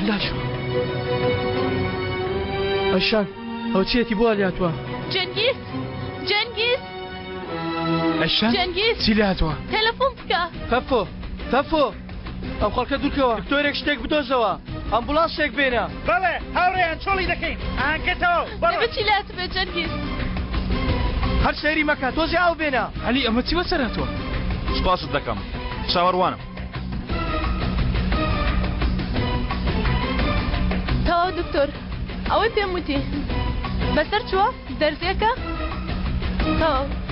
لاچوە ئەشان ئەو چێتی بۆ لاتوە جەنگیز جەنگیز ئەشان جەنگیز چی لاتوە تەلەفۆن بکە تەفۆ تەفۆ ئەم خەڵکە دوورکەوە دکتۆرێک شتێک بدۆزەوە ئەمبولانسێک بێنە بەڵێ هاوڕێیان چۆڵی دەکەین ئاگەتەوە دەبێت چی لات بێ جەنگیز هەر سەیری مەکە تۆزی ئاو بێنە عەلی ئەمە چی بەسەرهاتوە سپاست دەکەم چاوەڕوانم تەواو دکتۆر ئەوەی پێم وتی بەسەر چووە دەرزیەکە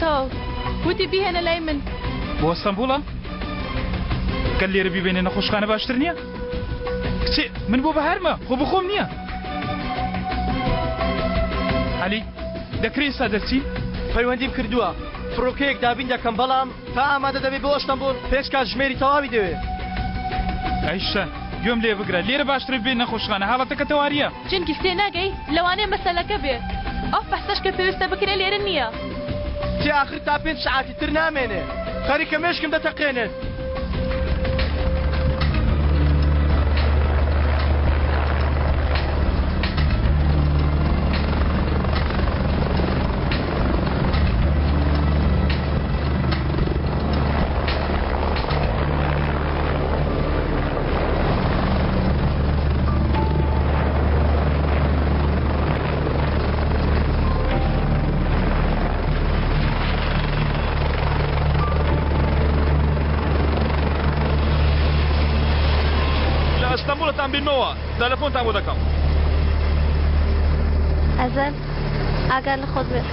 تەواو وتی بیهێنە لای من بۆ ئەستەمبوڵە گەل لێرە بیبێنێ نەخۆشخانە باشتر نییە کچێ من بۆ بەهارمە خۆ بخۆم نییە عەلی دەکرێت ئێستا دەرچین پەیوەندیم کردووە فڕۆکەیەک دابین دەکەم بەڵام تا ئامادە دەبێت بۆ ئەستەمبوڵ پێشکات ژمێری تەواوی دەوێت ئەیشە گوێم لێ بگرە لێرە باشتر بێن نەخۆشخانە حاڵەتەکە تەواریە جەنگیز تێ ناگەی لەوانەیە مەسەلەکە بێ ئەو بەحسەش کە پێویستە بکرێ لێرە نییە تێ ئاخر تا 5 ساعتی تر نامێنێ خەریکە مێشکم دەتەقێنێت ئەستەمبوڵتان بینەوە تەلەفۆنتان بۆ دەکەم ئەزەن ئاگار لە خۆت بێت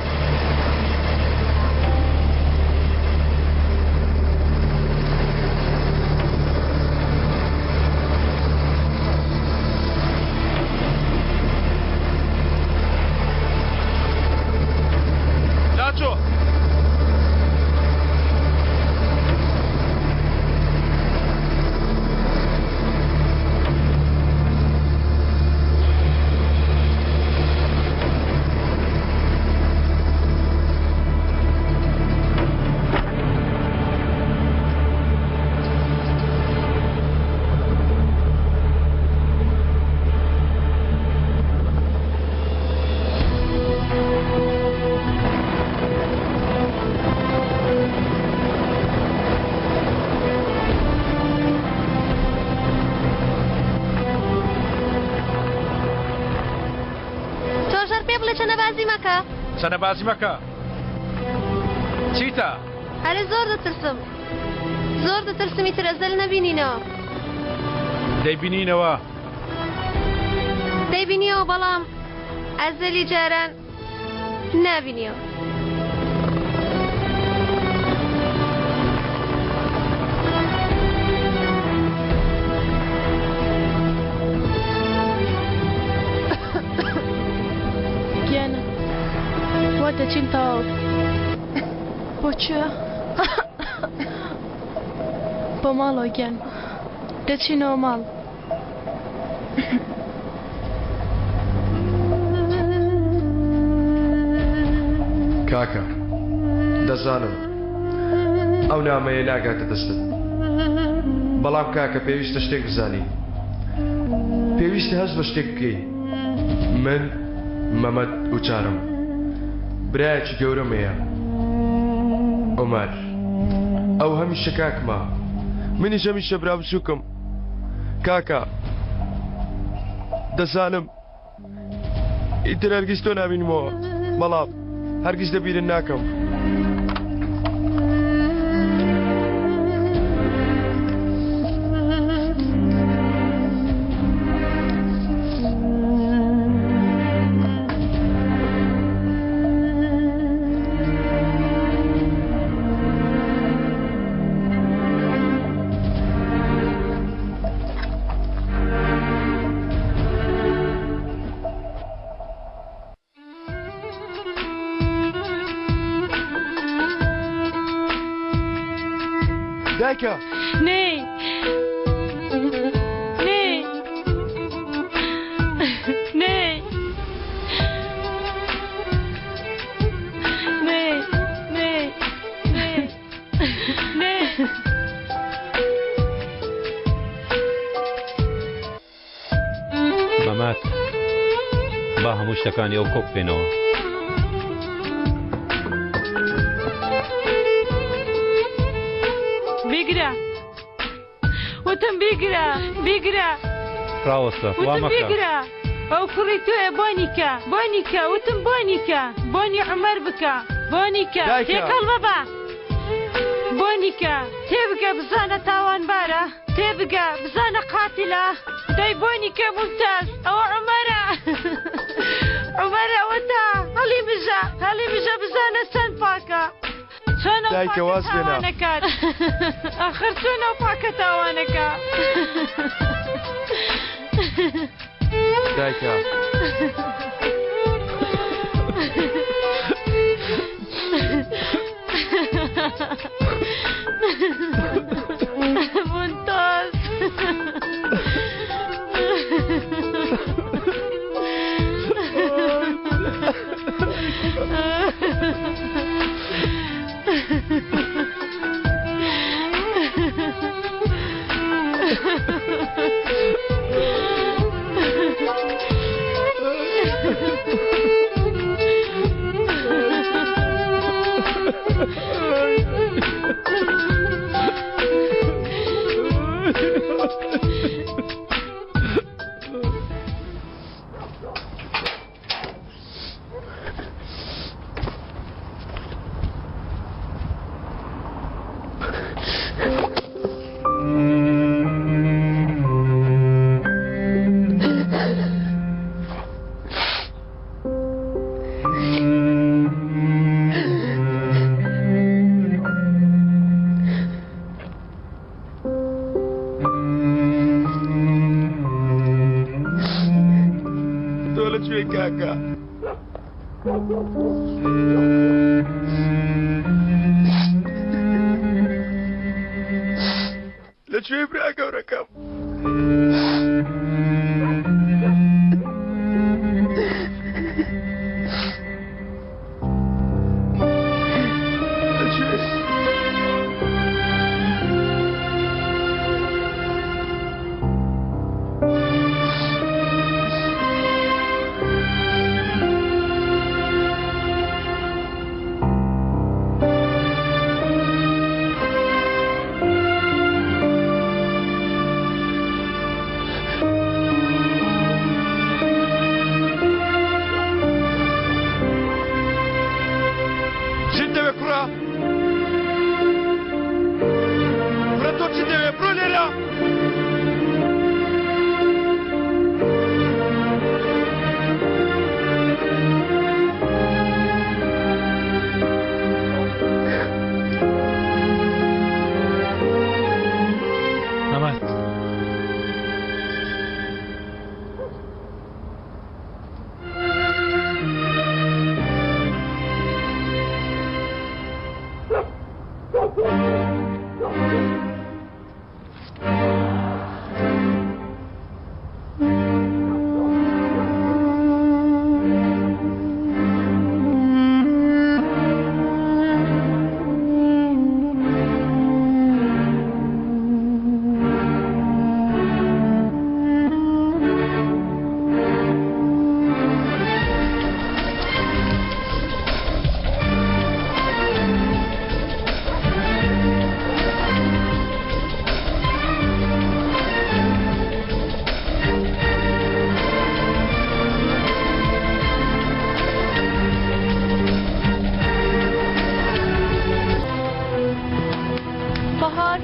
لاچۆ چەنەبازی مەکە چیتە؟ هەرێ زۆر دەترسم زۆر دەترسم ئیتر ئەزەل نەبینینەوە دەیبینیەوە بەڵام ئەزەلی جاران نابینیەوە گیانە وا دەچین تەواو بۆچوە بۆ ماڵەوە گیان دەچینەوە ماڵ کاکە دەزانم ئەو نامەیە ناگاتە دەستت بەڵام کاکە پێویستە شتێک بزانی پێویستە هەست بە شتێک بکەی من مەمەد وچارم برایەکی گەورەمەیە عومەر ئەو هەمیشە کاکمە منیش هەمیشە برا بچووکم کاکە دەزانم ئیتر هەرگیز تۆ نابینمەوە بەڵام هەرگیز دەبیرن ناکەم دایکە نەی نەی نەی نەی نەی نەی نەی ئینشەڵا هەموو شتەکانی ئەو کۆک بێنەوە. بیگرە وتم بیگرە بیگرە ڕاوەستە وا وتم مەکە. بیگرە ئەو کوڕی تۆیە بۆنیکە بۆنیکە وتم بۆنیکە بۆنی عومەر بکە بۆنیکە دایکە. تێکەڵ بەبە بۆنیکە تێبگە بزانە تاوانبارە تێبگە بزانە قاتیلە دەی بۆنیکە ممتاز ئەوە عومەرە عومەرە وەتا هەڵی بژە بزانە چەند پاکە چۆن ئەو دایکە پاکە واز بێنە. تاوانەکات ئاخر چۆن ئەو پاکە تاوانەکە دایکە ممتاز تۆ لەکوێ کاکە؟ لەکوێ برا گەورەکەم؟ لەکوێ؟ چیت دەوێ کوڕە؟ کوڕە تۆ چیت دەوێ؟ بڕۆ لێرە! ئەمات بەهار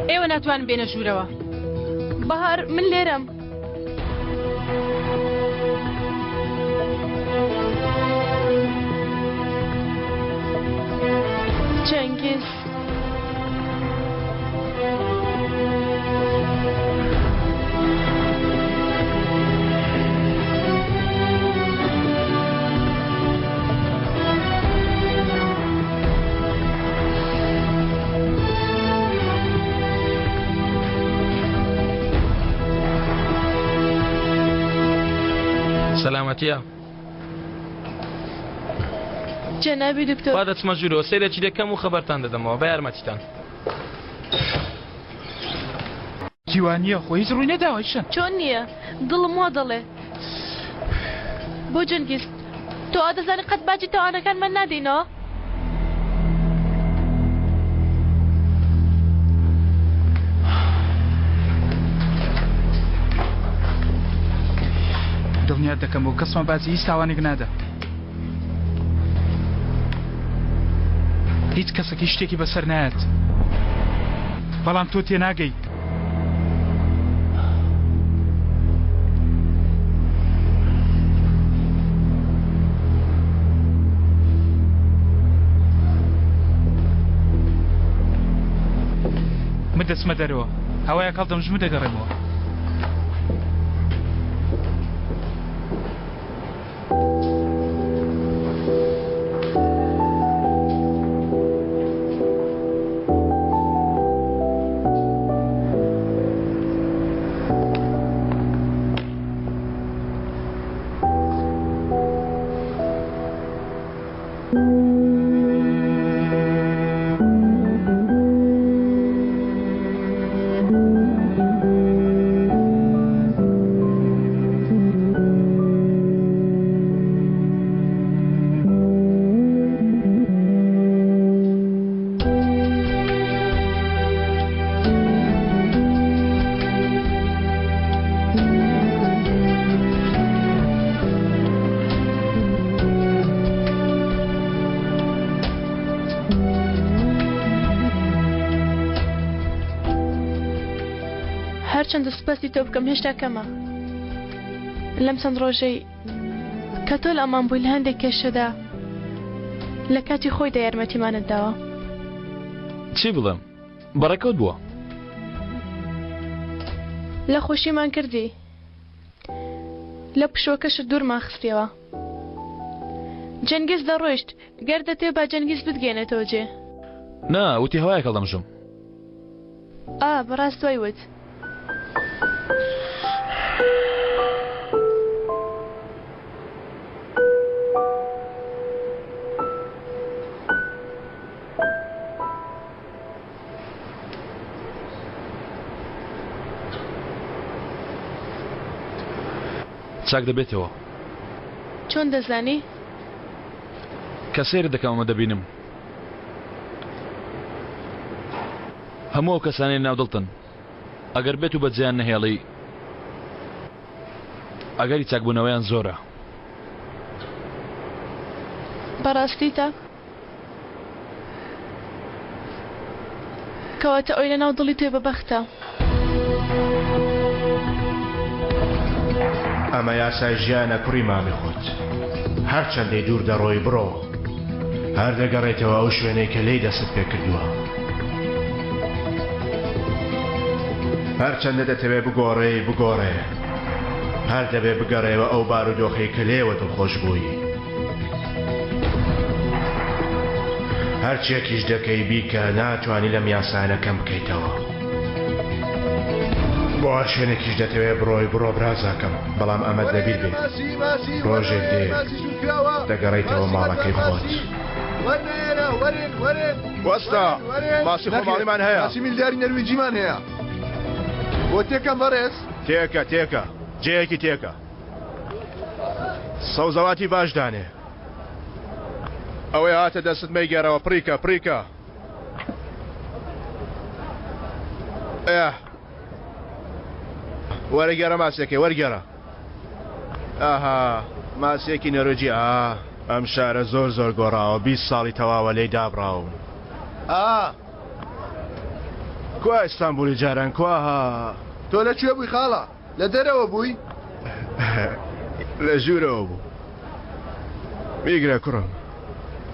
ئێوە ناتوانن بێنە ژوورەوە بەهار من لێرەم چەنگیز سەلامەتیە جەنابی دکتۆر با دەچمە ژوورەوە سەیرێکی دەکەم و خەبەرتان دەدەمەوە بە یارمەتیتان. وتیوانیە خۆ هیچ ڕووی نەداوایشن چۆن نییە دڵم وا دەڵێ بۆ جنگیز تۆ ئادەزانی قەت باجی تەوانەکانمان نادەینەوە دڵنیات دەکەم بۆ کەسمان باجی هیچ تاوانێک نادا هیچ کەسێکی شتێکی بەسەر نایەت بەڵام تۆ تێناگەی من دەچمە دەرەوە هەوایە کاڵدەمژ من دەگەڕێمەوە هەرچەندە سوپاسی تۆ بکەم هێشتا کەمە لەم چەند ڕۆژەی کە تۆ لە ئەمان بووی لە هەندێک کێشەدا لە کاتی خۆیدا یارمەتیمانت داوە چی بڵێم بەڕێکەوت بووە لە خۆشیمان کردی لە پشوەکەشت دوورمان خستیەوە جەنگیز دەڕۆیشت گەر دەتێ با جەنگیز بتگێنێتەوە جێ نا وتی هەوایە کەڵدەمژم بەڕاست دوای وت چاک دەبێتەوە چۆن دەزانی؟ کە سێرە دەکەم ئەمە دەبینم هەموو ئەو کەسانەی ناودڵتن ئەگەر بێت و بەجیان نەهێڵی ئەگەری چاکبوونەوەیان زۆرە بەڕاستی تا کەواتە ئەوی لە ناو دڵی تۆی بەبەختە ئەمە یاسای ژیانە کوڕی مامی خۆت هەرچەندەی دوور دەڕۆی بڕۆ هەر دەگەڕێتەوە ئەو شوێنەی کە لێی دەست پێ کردووە هەرچەندە دەتەوێ بگۆڕێ هەر دەبێ بگەڕێەوە ئەو بارودۆخەی کە لێوە دڵخۆش بووی هەرچێکیش دەکەی بیکە ناتوانی لەم یاسانەکەم بکەیتەوە بۆ هەر شوێنێکیش دەتەوێ بڕۆ برازاکەم بەڵام ئەمەد لەبیر بێت ڕۆژێک دێ دەگەڕێیتەوە ماڵەکەی خۆت وەستا ماسی خۆماڵیمان هەیە ماسی میلداری نەرویجیمان هەیە بۆ تێکەم بەڕێز تێکە جەیەکی تێکە سەوزەواتی باشدانێ ئەوەی هاتە دەستت مەیگەرەوە پڕیکە وەرەگەرە ماسێکی وەرگەرە ئاها ماسێکی نەرۆجی ئەم شارە زۆر گۆڕاوە 20 ساڵی تەواوە لێی دابڕاون کوا ئیستانبولی جاران کواها تۆ لەکوێ بووی خاڵە لە دەرەوە بووی لە ژوورەوە بوو میگرە کوڕم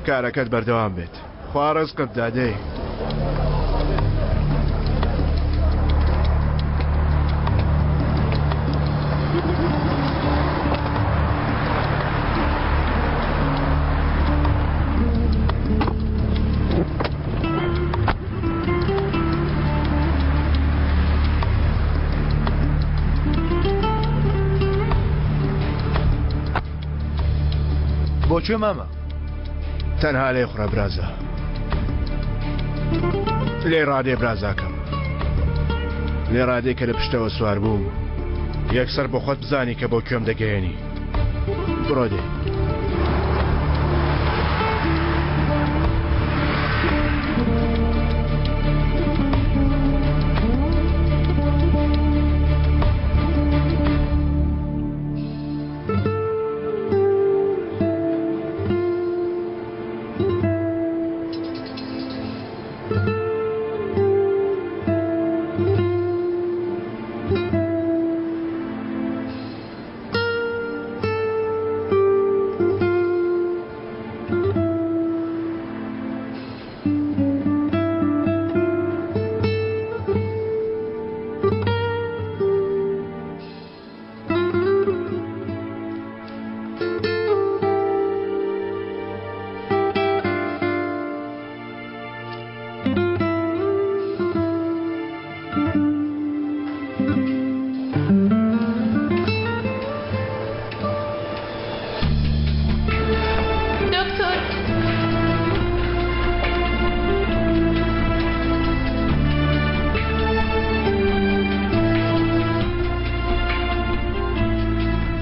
کارەکەت بەردەوام بێت خوا ڕزقت دادەی بۆکوێ مامە تەنها لێ خوڕە برازە لێ ڕادێ برازاکەم لێ ڕادێک کە لە پشتەوە سوار بووم یەکسەر بۆ خۆت بزانی کە بۆ کوێم دەگەیەنی بڕۆ دێ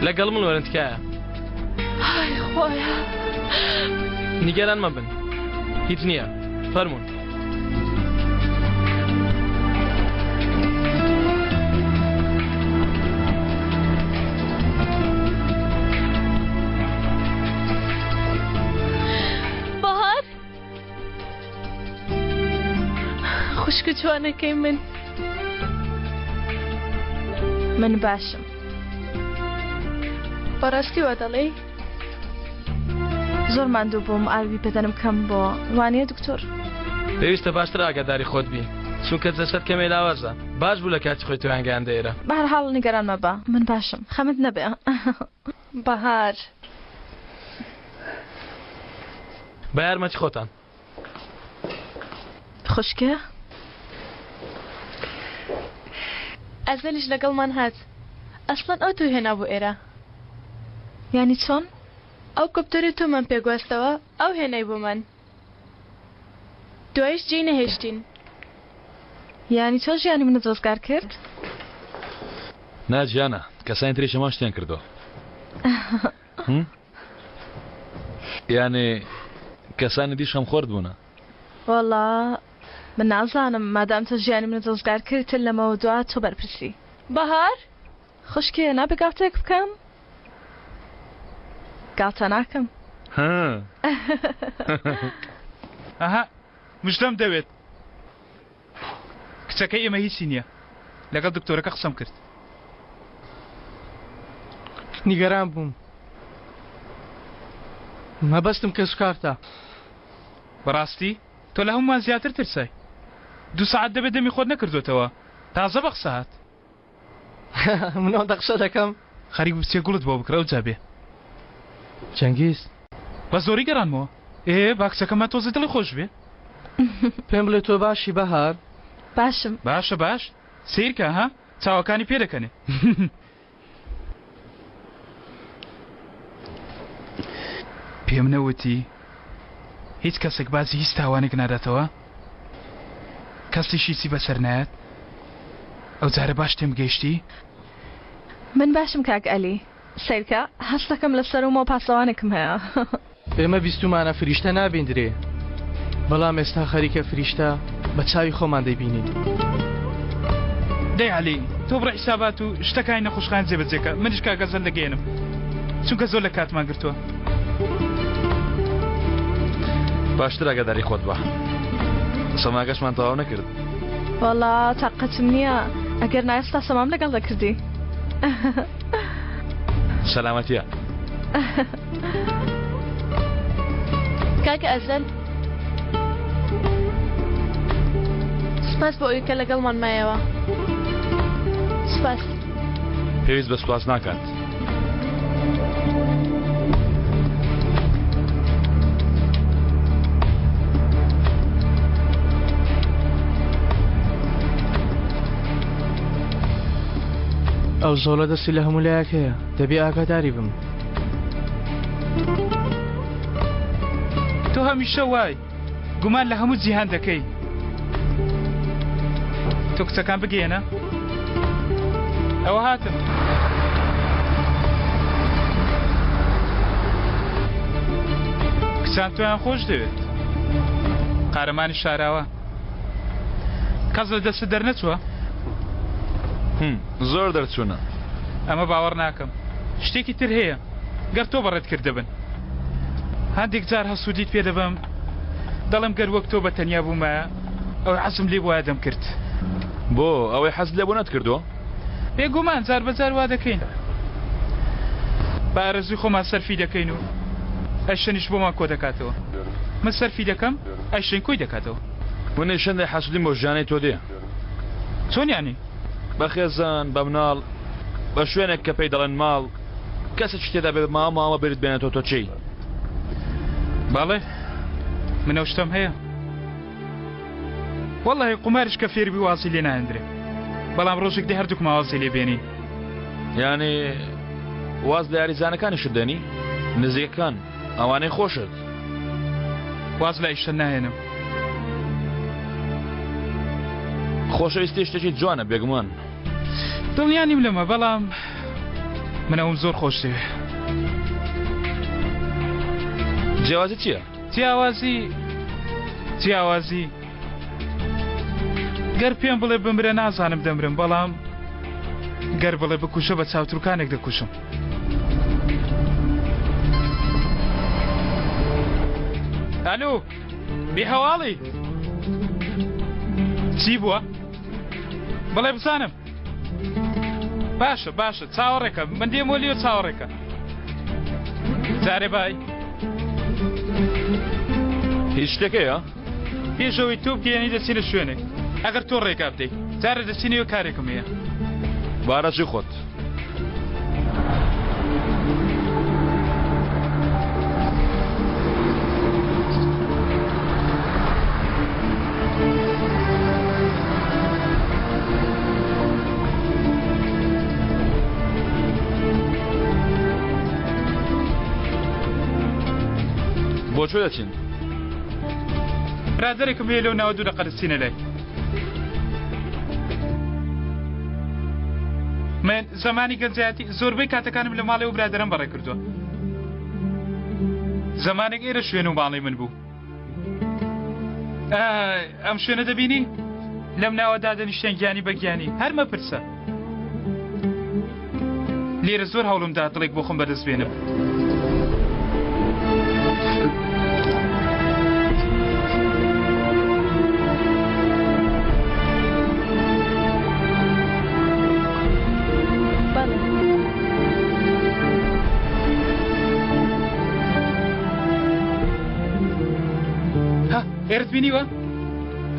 لەگەڵ من وەرن تکایە های خۆیە نیگەران مەبن هیچ نییە فەرموون بەهار خوشکە جوانەکەی من باشم بەڕاستی وا دەڵێ زۆر ماندوو بووم ئاوی بەدەنم کەم بۆ وانەیە دکتۆر پێویستە باشتر ئاگاداری خۆت بین چونکە جەسەد کەمێ لاوازە باش بوو لە کاتی خۆی توانگەیان دەێرە بەهەرحاڵ نیگەران مەبە من باشم خەمت نەبێ بەهار بە یارمەتی خۆتان خوشکە ئەزەلیش لەگەڵمان هات ئەسڵەن ئەو توی هێنا بۆ ئێرە یانی چۆن؟ ئەو کۆپتەری تۆمان پێگواستەوە ئەو هێنای بۆ من دوایش جێی نەهێشتین یانی چۆن ژیانی منە دۆزگار کرد؟ ناجیانە کەسانی تری شەمان شتیان کردەوە یانێ کەسانی دیش خەم خۆرد بوونە وەڵا من نازانم مادام تۆ ژیانی منە دۆزگار کردتر لەمەوە دوات تۆ بەرپرسی بەهار خوشکێ نابێ گاوتێک بکەم؟ گاوتە ناکەم ئەها مژدەم دەوێت کچەکەی ئێمە هیچی نییە لەگەڵ دکتۆرەکە قسەم کرد نیگەران بووم مەبەستم کە سوکارتە بەڕاستی تۆ لە هەمومان زیاتر ترسای 2 ساعت دەبێت دەمی خۆت نەکردوێتەوە تازە بە قسە هات من ئەوەندە قسە دەکەم خەریک بچێ گوڵت بۆ بکرە و جابێ جەنگیز بە زۆری گەڕانمەوە با کچەکەمە تۆزی دڵی خۆش بێ پێم بڵێ تۆ باشی بەهار باشم باشە باش سیرکە ها چاوەکانی پێ دەکەنێ پێم نەوتی هیچ کەسێک بازی هیچ تاوانێک ناداتەوە کەسیشی چی بەسەر نایەت ئەو جارە باش تێم گەیشتی من باشم کاک ئەلی سیرکە هەستەکەم لەسەر و مۆ پاسەوانێکم هەیە ئێمە بیستمانە فریشتە نابیندرێ بەڵام ئێستا خەریکە فریشتە بە چاوی خۆمان دەیبینین دەی عەلی تۆ بڕە حیسابات و شتەکانی نەخۆشخان جێبەجێکە منیش کاگەزەن دەگەێنم چونکە زۆر لە کاتمان گرتووە باشتر ئاگاداری خۆت بە سەماگەشمان تەواو نەکرد وەڵا تاقەتم نییە ئەگەر نایستا سەمام لەگەڵ دەکردی سەلامەتیە کاکە ئەزەل سپاس بۆ ئەوی کە لەگەڵمان مایەوە سپاس پێویست بە سوپاس ناکات ئەو زۆڵە دەستی لە هەموو لایەکەیە دەبێ ئاگاداری بم تۆ هەمیشە وای گومان لە هەموو جیهان دەکەی تۆ کچەکان بگێنە ئەوە هاتم کچان تۆیان خۆش دەوێت قارەمانی شاراوە کەس لە دەست دەرنەچووە زۆر دەرچوونە ئەمە باوەڕ ناکەم شتێکی تر هەیە گەر تۆ بەڕێت کردبن هەندێک جار هەسوودیت پێ دەبم دەڵم گەر وەک تۆ بە تەنیا بوومایە ئەو حەزم لێ وایە دەم کرد بۆ ئەوەی حەز لێ بۆ نەتکردووە بێگومان جار بەجار وا دەکەین بە ئارەزوی خۆمان سەرفی دەکەین و ئەشەنیش بۆمان کۆ دەکاتەوە من سەرفی دەکەم ئەشەن کۆی دەکاتەوە منی شەندێ حەسودیم بۆ ژیانەی تۆ دێ چۆنیانی بە خێزان بە مناڵ بە شوێنێک کە پێی دەڵێن ماڵ کەسێک تێدا بێت ماوە بێت بێنێتەوە تۆ چی باڵێ منەو شتم هەیە وەڵڵاهی قوماریش کە فێربی واسی لێ ناهێنرێ بەڵام ڕۆژێک دێ هەردووکمان واسی لێ بێنین یعنی واز لە یاریزانەکانیشت دەنی نزیکەکان ئەوانەی خۆشت واز لە ئیشتە ناهێنم خۆشەویستی شتێکی جوانە بێگومان دڵنیانیم لەمە بەڵام منەوەم زۆر خۆش دەوێ جیاوازی چییە؟ جیاوازی گەر پێم بڵێ بمرە نازانم دەمرم بەڵام گەر بڵێ بکوشە بە چاوتروکانێک دەکوشم ئەلو بێ هەواڵی چی بووە؟ بڵێ بزانم باشە چاوەڕێکە من دێم وەلیۆ چاوەڕێکە جارێ بای هیچ شتێکەیە؟ پێشەوەی تۆ بگەێنی دەچینە شوێنێک ئەگەر تۆ ڕێگا بدەیت جارە دەچینەوە کارێکم هەیە بارەچی خۆت بۆ کوێ دەچین؟ برادێکم هەیە لەو ناوە دوو دەقە دەچینە لای من زمانی گەنجایەتی زۆربەی کاتەکانم لە ماڵی و برادەرم بەڕێ کردووە زمانێک ئێرە شوێن و ماڵی من بوو ئەم شوێنە دەبینی لەم ناوەدا دەنیشتێن گیانی بە گیانی هەر مەپرسە لێرە زۆر هەوڵمدا دڵێک بۆ خۆم بەدەست بێنم ئێرت بینیوە؟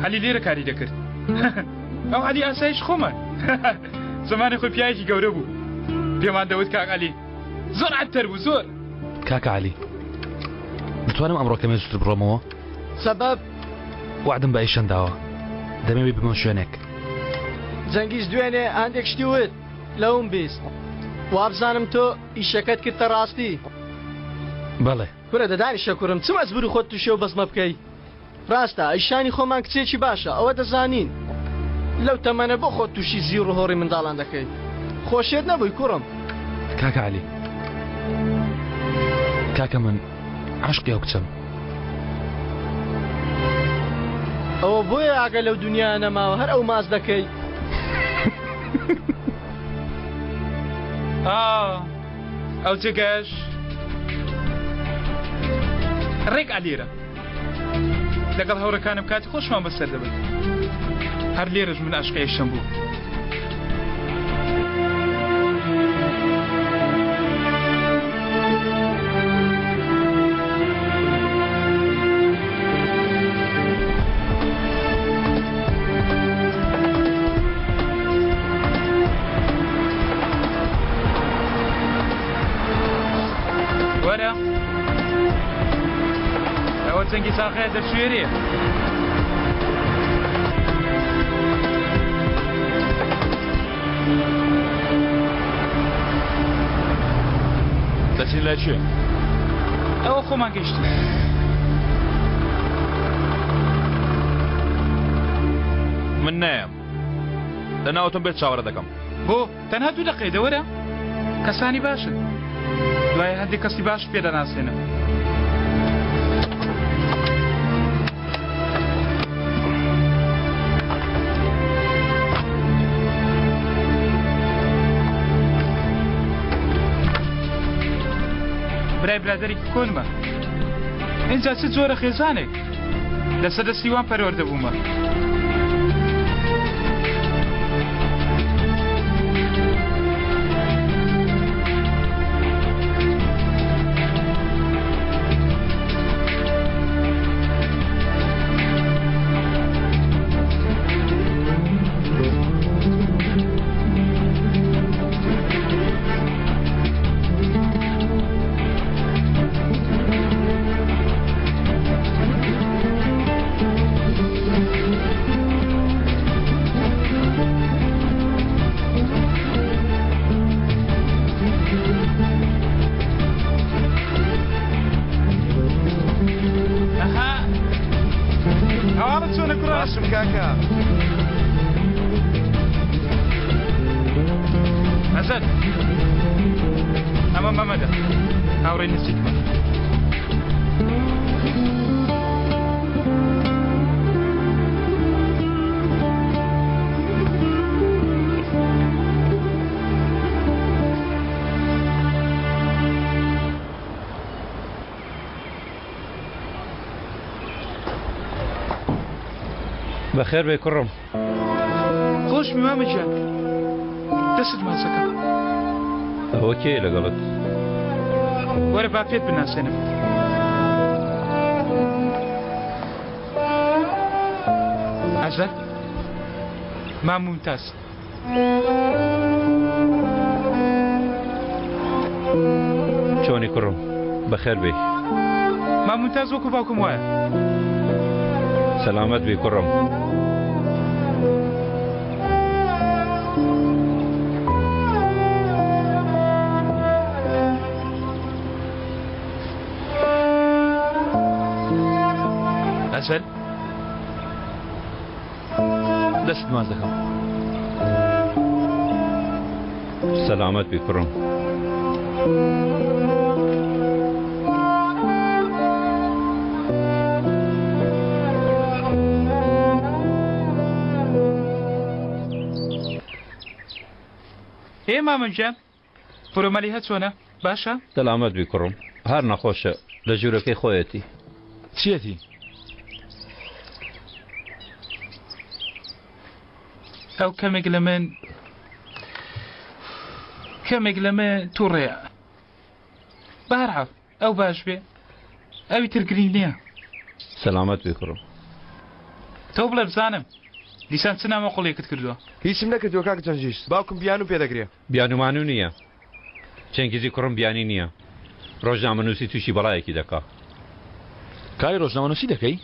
هەلی لێرە کاری دەکرد ئەو عەلی ئاسایش خۆمان زمانی خۆی پیاوێکی گەورە بوو پێمان دەوت کاک عەلی زۆر عەتەر بوو زۆر کاکە عەلی دەتوانم ئەمڕۆ کەمێ زووتر بڕۆمەوە؟ سەبەب وعدم بە ئیشەن داوە دەمەوێت بمە شوێنێک جەنگیز دوێنێ هەندێک شتی وت لەوم بیست وابزانم تۆ ئیشەکەت کردتە ڕاستی بەڵێ کورە دەدانیشە کوڕم چ مەجبوری خۆت تووشێ و بەزمە بکەی ڕاستە ئەیشانی خۆمان کچێکی باشە ئەوە دەزانین لەو تەمەنە بۆ خۆت تووشی زیر و هۆڕی منداڵان دەکەی خۆشێت نەبووی کوڕم کاکە عەلی کاکە من عاشقی ئەو کچەم ئەوە بۆیە ئاگە لەو دنیا نەماوە هەر ئەو ماز دەکەی ئەو جگەش ڕێک عەلیرە لەگەڵ هەوڕەکانم کاتی خۆشمان بەسەر دەبێت هەر لێرەش من عاشقی ئەیشەم بوو وەرە ئەوە جەنگی ساقەیە دەرچوێریە دەچین لای کوێ؟ ئەوە خۆمان گەیشتین من نایم لە ناوتم بێت چاوەڕە دەکەم بۆ تەنها 2 دقەی دەوەرە کەسانی باشن دوای هەندێک کەسی باش پێ دەناسێنم برای برادری کۆنمە اینجا چ جۆرە خێزانێک لەسەر دەستیوان پەروەردە بوومە باشم کاکە حەسەن ئەمە مەمەدە هاوڕێی نزیکمە بەخێر بێ کوڕم خۆشمی مامەجان دەست ماسەکە ئەوە کێ لەگەڵت وەرە با پێت بناسێنم حەزەت مام ممتاز چۆنی کوڕم بەخێر بێ مام ممتاز وەکو باوکم وایە سەلامەت بێ کوڕم حەسەن دەست ماز دەکەم سەلامەت بێ کوڕم مامەجان فۆرمەلی هەچۆنە باشە سەلامەت بێ کوڕم هەر نەخۆشە لە ژوورەکەی خۆیەتی چیەتی ئەو کەمێک لە من تووڕێە بەهەرحاڵ ئەو باش بێ ئەوی ترگرنگ نییە سەلامەت بێ کوڕم تۆ بڵێ بزانم دیسان چ نامە قوڵێکت کردووە هیچم نەکردووە کاک جەنجیست باوکم بیان و پێدەگرێ بیانومانو نییە چەنگیزی کوڕم بیانی نییە ڕۆژنامەنووسی تووشی بەڵایەکی دەکا کاری ڕۆژنامەنووسی دەکەی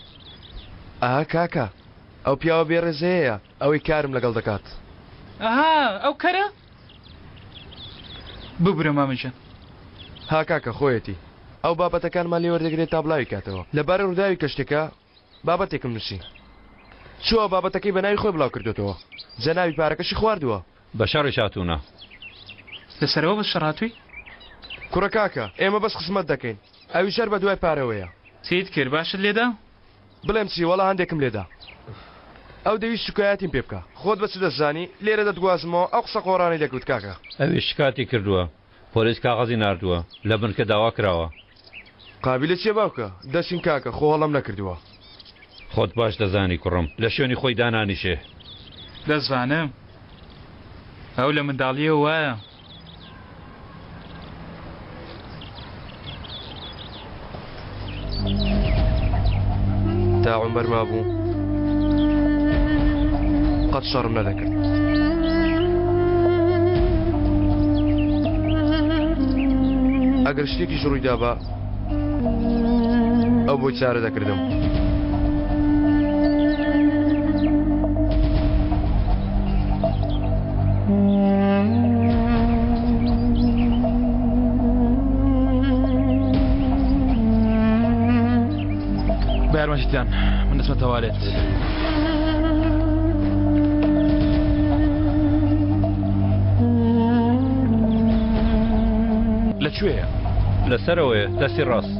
ئاها کاکە ئەو پیاوە بێڕێزەیە ئەوەی کارم لەگەڵ دەکات ئاها ئەو کەرە ببرە مامەجان ها کاکە خۆیەتی ئەو بابەتەکانمان لێ وەردەگرێت تا بڵاوی کاتەوە لەبارە ڕووداوی کەشتێکە بابەتێکم نووسی چووە بابەتەکەی بە ناوی خۆی بڵاو کردوێتەوە جەناوی پارەکەشی خواردووە بە شەڕی شاتوونە لەسەرەوە بە شەڕاتووی کوڕە کاکە ئێمە بەس خزمەت دەکەین ئەوی شەر بە دوای پارەوەیە چیت کرد باشت لێدا بڵێم چی وەڵا هەندێکم لێدا ئەو دەویست شکایەتیم پێ بکە خۆت بەچ دەزانی لێرە دەتگوازمەوە ئەو قسە قۆڕانی دەکوت کاکە ئەوی شکاتی کردووە پۆلیس کاغەزی ناردووە لە بنکە داوا کراوە قابلە چێ باوکە دەچین کاکە خۆ هەڵم نەکردووە خۆت باش دەزانی کوڕم لە شوێنی خۆی دانانیشێ دەزانم ئەو لە منداڵیە وایە تا عومەر مابوو قەت شەڕم نەدەکرد ئەگەر شتێکیش ڕوویدا بە ئەو بۆی چارە دەکردم بەیارمەشتیان من دەچمە تەوالێت لەکوێیە؟ لەسەرەوەیە دەستی ڕاست.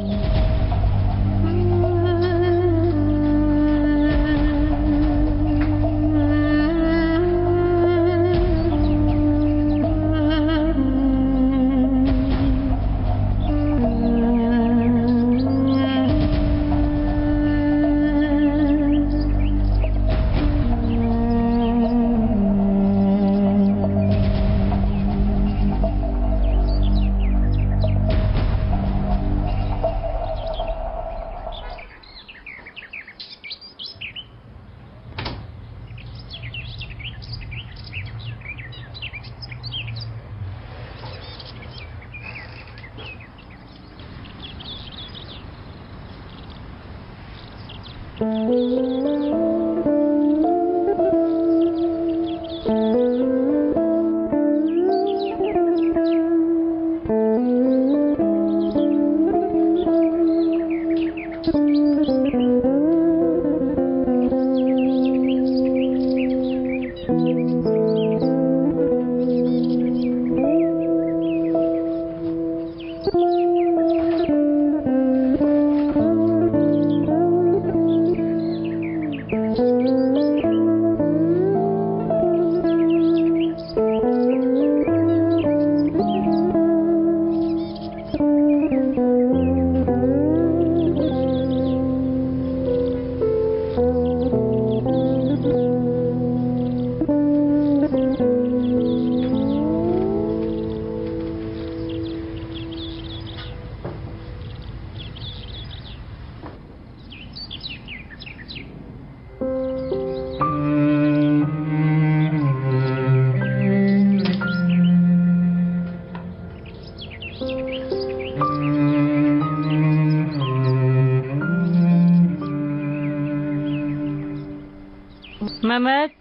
مەمەد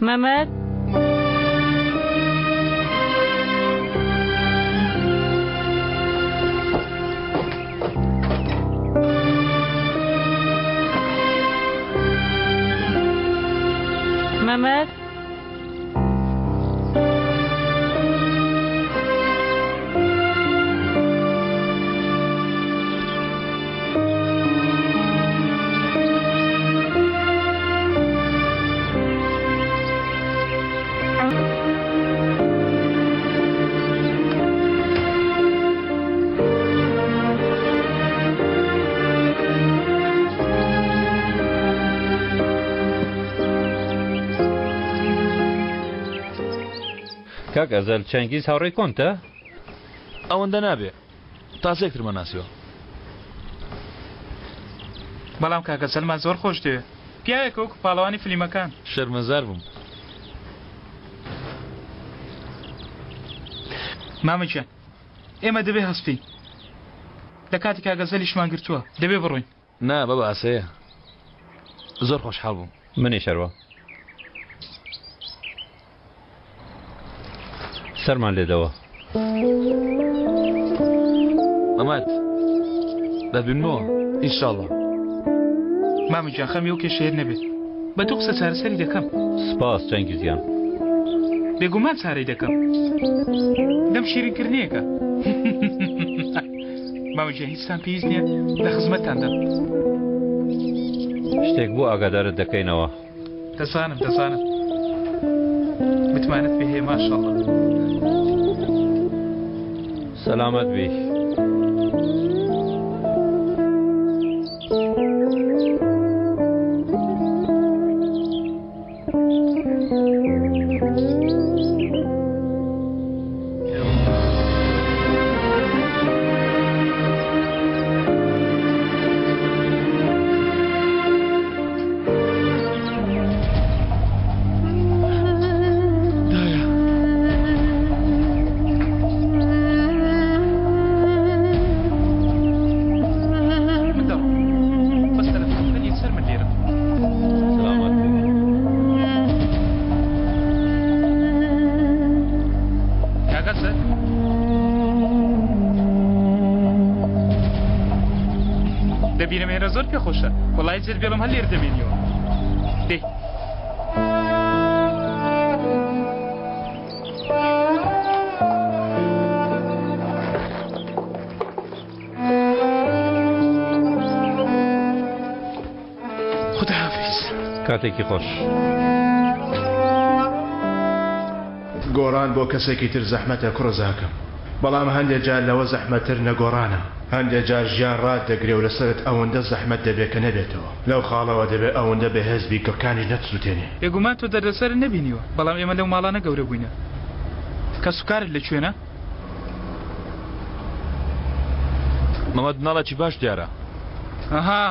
مەمەد مەمەد کاک ئەزەل چەنگیز هاوڕێی کۆنتە؟ ئەوەندە نابێ تازێکترمە ناسیوە. بەڵام کاکە سەلمان زۆر خۆش دێ پیاوێکە وەکو پاڵەوانی فلیمەکان. شەرمەزار بووم. مامەجان ئێمە دەبێ هەسپین لە کاتی کاگەزەلیشمان گرتووە دەبێ بڕۆین. نا بەبە ئاسەیە زۆر خۆشحاڵ بووم. منی شەروە سەرمان لێدەوە. مەمەد دەبینەوە ئینشاڵڵا. مامەجان خەمی و کێشەیەر نەبێت بە دوو قسە چارەسەری دەکەم. سپاس چەنگیزیان. بێگومان چارەی دەکەم دەم شیرینکردنیەکە. مامەجان هیچتان پێویست نییە لە خزمەتتاندا. شتێک بۆ ئاگادارت دەکەینەوە. دەزانم متمانەت پێ هەیە ماشەڵڵا. سەلامەت بی. دەبینم هێرە زۆر پێ خۆشە وەڵای جێر بێڵم هەر لێر دەمێنیەوە. دێ کاتێکی خۆش. گۆڕان بۆ کەسێکی تر زەحمەتە کوڕزاکەم، بەڵام هەندێک جار لەوە زەحمەتتر نەگۆڕانە. هەندێک جار ژیان ڕات دەگرێ و لەسەرت ئەوەندە زەحمەت دەبێت کە نەبێتەوە. لەو خاڵەوە دەبێت ئەوەندە بەهێزبی کەکانی نەچوتێنێ. بێگومان تۆ دەردەسەر نەبینیوە، بەڵام ئێمە لەو ماڵانە گەورە بووینە. کە سوکارت لەکوێنە؟ مەمەد ناڵێکی باش دیارە. ئەها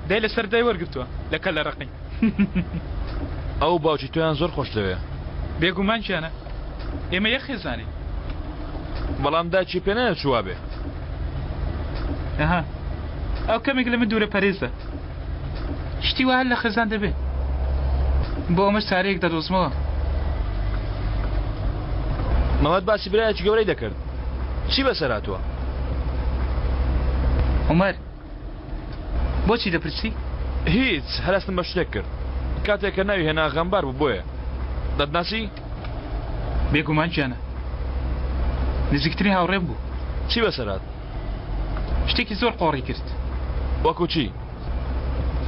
دای لەسەر دای وەرگتووە لەکە لە ڕقی. ئەو باوکی تۆیان زۆر خۆش لەوێ. بێگومان چیانە؟ ئێمە یەک خێزانین. بەڵام داچی پێ نایە چووا بێ. ئەها ئەو کەمێک لە من دوورە پەرێزە. شتی وە هەر لە خێزان دەبێت. بۆ ئەمەش چارەیەک دەدۆزمەوە. مەمەد باسی برایەکی گەورەی دەکرد. چی بەسەر هاتووە؟ عومەر بۆچی دەپرسی؟ هیچ، هەرستم بە شتێک کرد. کاتێک کە ناوی هێنا غەمبار بوو بۆیە. دەتناسی؟ بێگومان گیانە. نزیکترین هاوڕێم بوو. چی بەسەر هات؟ شتێکی زۆر قۆڕی کرد. وەکو چی؟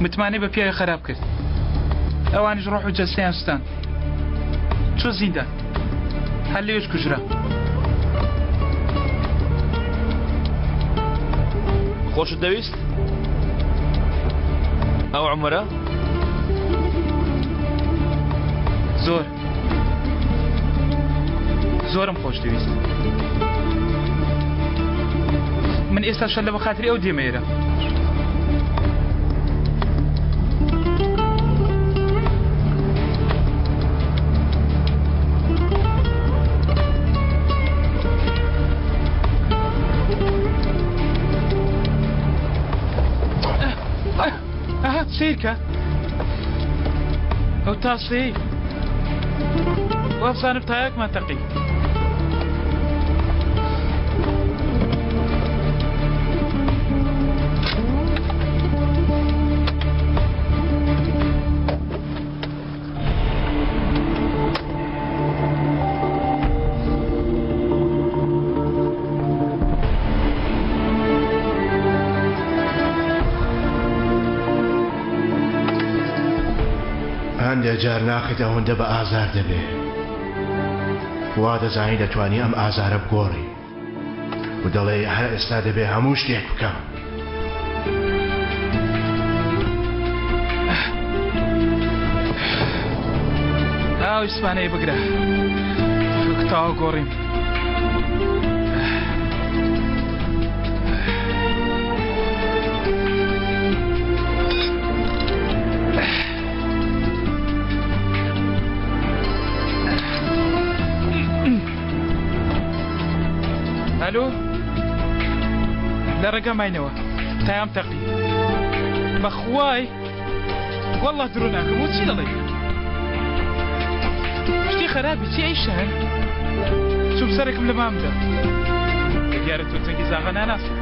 متمانەی بە پیاوی خراپ کرد. ئەوانیش ڕۆح و جەستەیان سوستان. چۆ زیندان. هەر لێوێش کوژرا. خۆشت دەویست؟ ئەو عومەرە؟ زۆرم خۆش دەویست. من ئێستا شەر لە بەخاتری ئەو دێمەیرە. ئەها سیرکە ئەو تاسەی وابزانم تایەکمان تەقی. هەندێک جار ناخیت ئەوەندە بە ئازار دەبێ، وا دەزانی دەتوانی ئەم ئازارە بگۆڕی و دەڵێ هەر ئێستا دەبێ هەموو شتێک بکەم. ئاو ئیسپانەی بگرە تاوا گۆڕیم. ئەلۆ لە ڕێگەماینەوە تایام تەقی. بەخوای وەڵڵا درۆ ناکەم. و چی دەڵێ؟ شتی خراپی چی ئەی شەهر؟ چوب سەرێکم لە مامدا. دیارە تۆ چەندی زاغە ناناسە.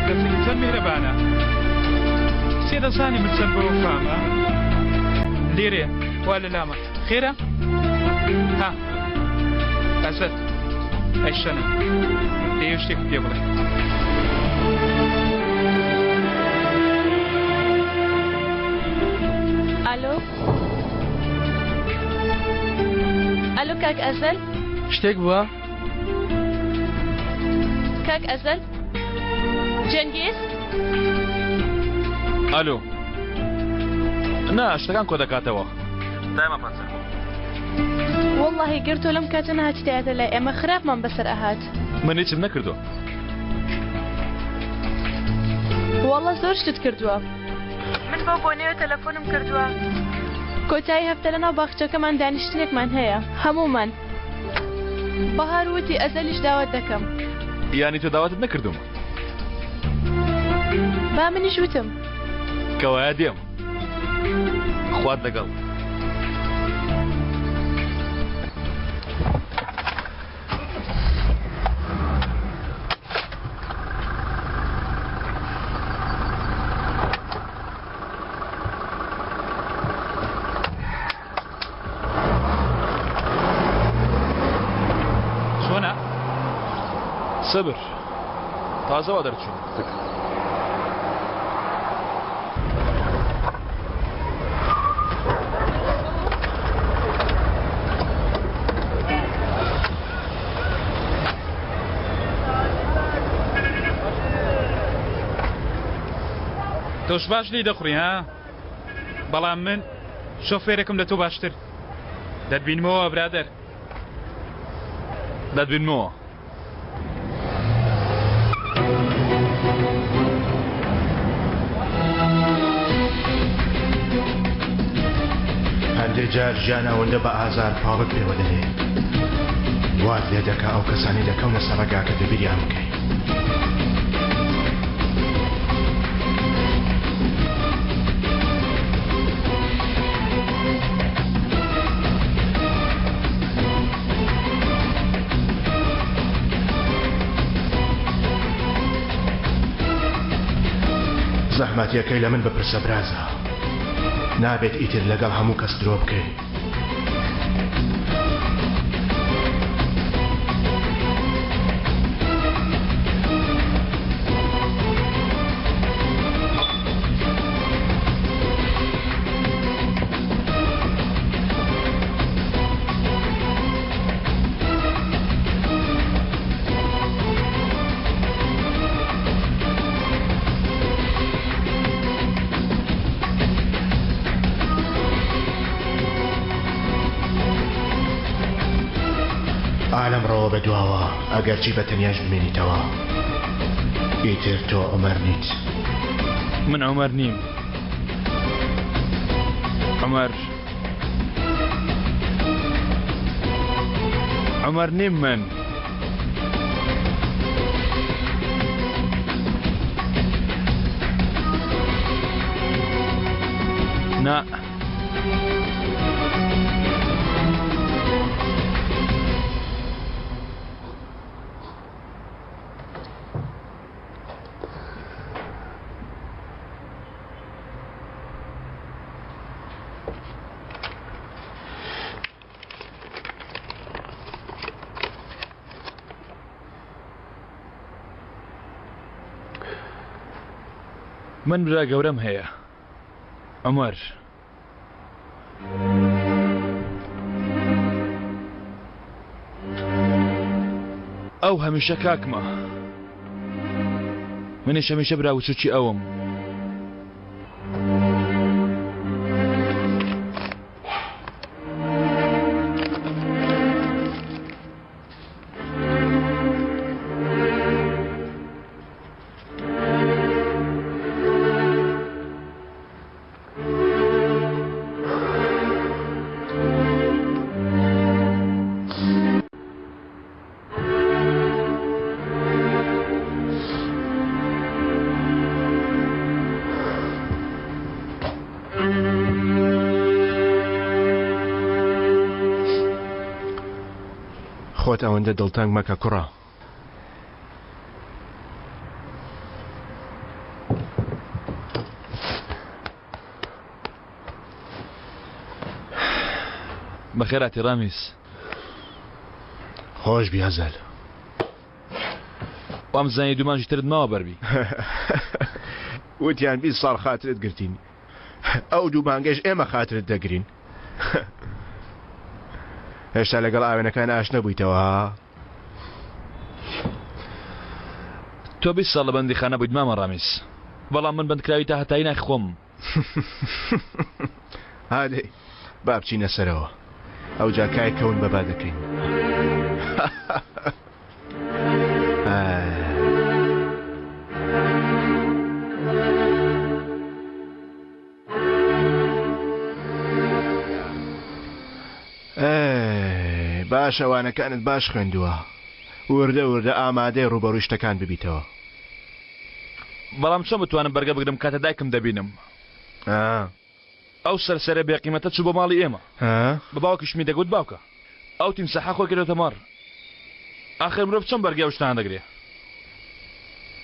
کەسێکی چەند میهرەبانە. سێ دەزانی من چەند بە وەفامە. لێرێ وا لە لامە. خێرە؟ ها ئەسەد ئەی شەنە پێوە شتێک پێ بڵێ. ئالۆ ئالۆ کاک ئەزەل شتێک بووە؟ کاک ئەزەل جەنگیز؟ ئالۆ نا شتەکان کۆ دەکاتەوە. دایما پانسەر واللهی گرتۆ لەم کاتە نهاتیتایەتە لای ئێمە خراپمان بەسەر ئەهات. من هیچم نەکردو. والله زۆر شتت کردووە. من بۆ بۆنێوە تەلەفۆنم کردووە. کۆتایی هەفتە لەناو باخچەکەمان دانیشتنێکمان هەیە هەموومان. بەهار وتی ئەزەلیش داوات دەکەم. یانی تۆ داواتت نەکردوم. با منیش وتم. کەوایە دێم. خوات لەگەڵ. سەبر تازەوا دەرچوون. تۆش باش لی دەخوڕی ها بەڵام من شۆفێرێکم لە تۆ باشتر دەتبینمەوە برادەر دەتبینمەوە هەندێک جار ژیان ئەوەندە بە ئازار پاڵت پێوە دەرێ وات لێ دەکا ئەو کەسانی دەکەونە سەر ڕێگاکە دەبیریان بکەی زەحمەتیەکەی لە من بپرسە برازە نابێت ئیتر لەگەڵ هەموو کەس درۆ بکەی عالم ڕەوە بە دواوە ئەگەرچی بە تەنیاش بمێنیتەوە ئیتر تۆ عومەر نیت من عومەر نیم عومەر نیم من نا من برا گەورەم هەیە عومەر ئەو هەمیشە کاکمە منیش هەمیشە برا وچووکی ئەوم خۆت ئەوەندە دڵتەنگ مەکە کوڕە بەخێراتی ڕامیس خۆش بیازەل وام زانی دومانجی ترت ماوە بەربی وتیان 20 ساڵ خاترت گرتین ئەو دوو مانگەش ئێمە خاترت دەگرین هێشتا لەگەڵ ئاوێنەکان ئاشنا بوویتەوە ها تۆ 20 ساڵ لە بەندیخانە بوویت مامە ڕامیس بەڵام من بەندکراوی تا هەتایی ناخۆم هادەی با بچینە سەرەوە ئەو جاکای کەون بەبا دەکەین باش ئەوانەکانت باش خوێندووە وردە وردە ئامادەی ڕوبەڕووی شتەکان ببیتەوە بەڵام چۆن بتوانم بەرگە بگرم کاتە دایکم دەبینم ئەو سەرسەرە بێقیمەتە چوو بۆ ماڵی ئێمە بە باوکیشمی دەگوت باوکە ئەو تیمسەحا خۆی کردێتە مەڕ ئاخر مرۆڤ چۆن بەرگای ئەو شتانە دەگرێ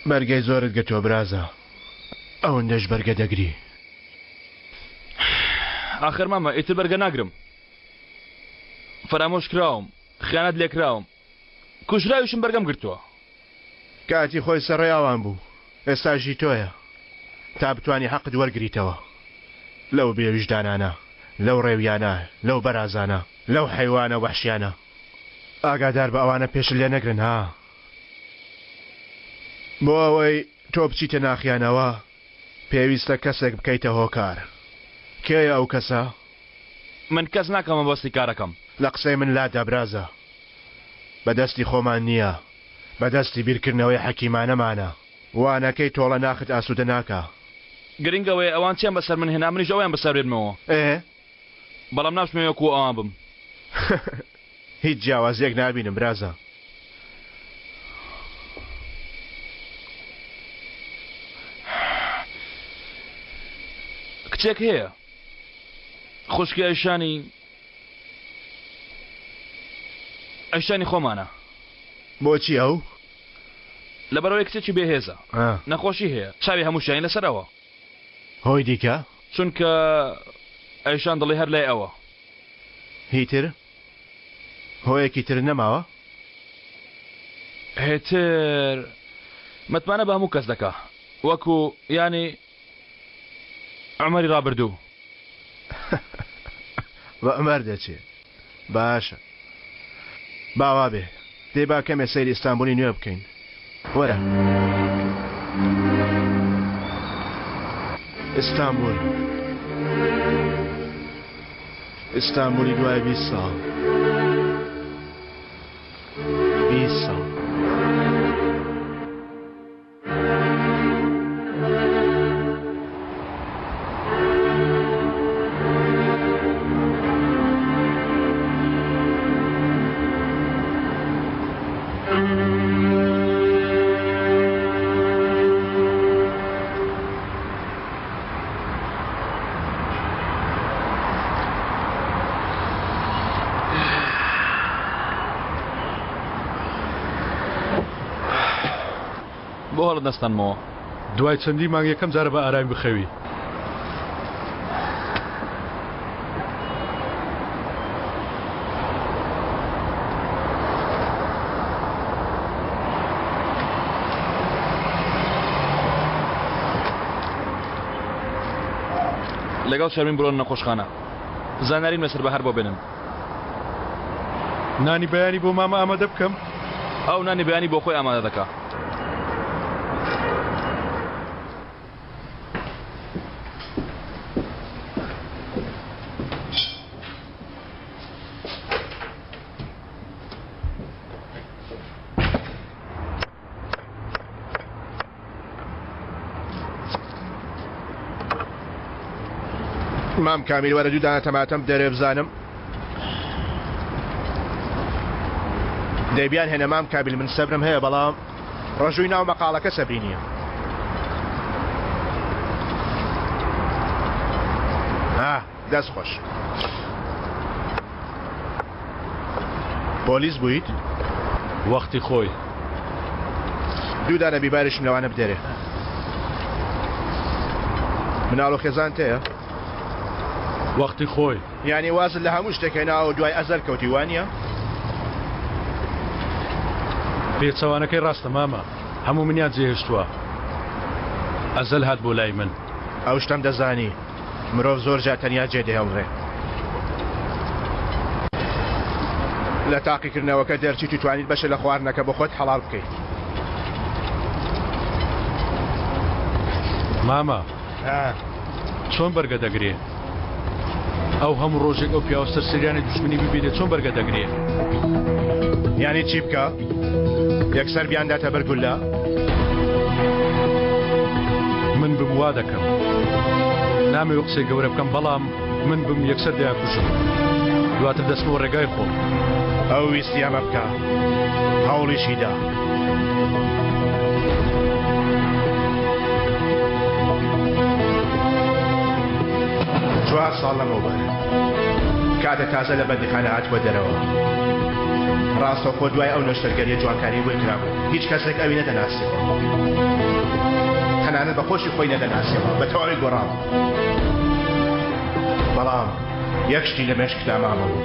بەرگەی زۆرت گرتووە برازە ئەوەندەش بەرگە دەگری ئاخر مامە ئیتر بەرگە ناگرم فرامۆش کراوم خیانەت لێکراوم کوژراویشم بەرگەم گرتووە کاتی خۆی سەرڕێیاوان بوو ئێستاژی تۆیە تا بتوانی حەقت وەرگریتەوە لەو بێویژدانانە لەو ڕێویانە لەو بەرازانە لەو حەیوانە وەحشیانە ئاگادار بە ئەوانە پێش لێ نەگرن ها بۆ ئەوەی تۆ بچیتە ناخیانەوە پێویستە کەسێک بکەیتە هۆکار کێیە ئەو کەسە؟ من کەس ناکەمە بەستی کارەکەم لە قسەی من لا دەبرازە بەدەستی خۆمان نییە بەدەستی بیرکردنەوەی حەکیمانەمانە وانەکەی تۆڵە ناخت ئاسوودە ناکە گرنگەوەی ئەوان چیان بەسەر من هێنا منیش ئەویان بەسەرێنمەوە بەڵام ناشمێوەکو ئەوان بم هیچ جیاوازیەک نابینم برازە کچێک هەیە خوشکی ئەیشانی خۆمانە بۆچی ئەو؟ لەبەرەوەی کچێکی بێهێزە نەخۆشی هەیە چاوی هەموو شایین لەسەرەوە هۆی دیکە؟ چونکە ئەیشان دڵی هەر لای ئەوە هیتر؟ هۆیەکی تر نەماوە؟ هێتر متمانە بە هەموو کەس دەکا وەکو ینی عمەری ڕابردوو بە عمەر دەچێت باشە باوا بێ دێ با کەمێ سەیری ئیستانبولی نوێ بکەین وەرە ئیستانبول ئیستانبولی دوای 20 ساڵ 20 ساڵ بۆ هەڵە دەستانمەوە دوای چەندی مانگ یەکەم جارە بە ئارامی بخەوی لەگەڵ شەرمین بڕۆن نەخۆشخانە زانارین مەسەر بەهار بۆ بێنن نانی بەیانی بۆ مامە ئامادە بکەم ئەو نانی بەیانی بۆ خۆی ئامادە دەکا مام کامیل وەرە دوو دانە تەماتەم دەرێ بزانم دەیبیان هێنە مام کابیل من سەبرم هەیە بەڵام ڕۆژووی ناو مەقاڵەکە سەبری نییە دەست خۆش پۆلیس بوویت؟ وەختی خۆی دوو دانە بیبارشم لەوانە بدەرێ مناڵ و خێزان تەیە؟ وەختی خۆی یعنی وازت لە هەموو شتێکی ناوە دوای ئەزەر کەوتی وانە؟ پێچەوانەکەی ڕاستە مامە هەموو منیان جێهێشتووە ئەزەل هات بۆ لای من ئەو شتم دەزانی مرۆڤ زۆر جار تەنیا جێدەهێڵڕێ لە تاقیکردنەوەکە دەرچی توانیت بەشە لە خواردنەکە بە خۆت حەڵال بکەیت مامە چۆن بەرگە دەگرێ ئەو هەموو ڕۆژێک ئەو پیاوەستەر سریانی دوژمنی ببینێت چۆن بەرگە دەگرێ یعنی چی بکە؟ یەکسەر بیانداتە بەرگولە؟ من بم وا دەکەم نامەوێ قسەی گەورە بکەم بەڵام من بم یەکسەر دەیانکوژم دواتر دەستمەوە ڕێگای خۆم ئەو ویستی ئەمە بکە هەوڵیشیدا چوار ساڵ لەمەوبەر کاتە تازە لە بەندیخانە هاتووە دەرەوە ڕاستەوخۆ دوای ئەو نەشتەرگەریە جوانکاری وی کرابوو هیچ کەسێک ئەوی نەدەناسێت تەنانەت بە خۆشی خۆی نەدەناسێەوە بە تەواوی گۆڕاو بەڵام یەک شتی لە مێشکدا مامەوە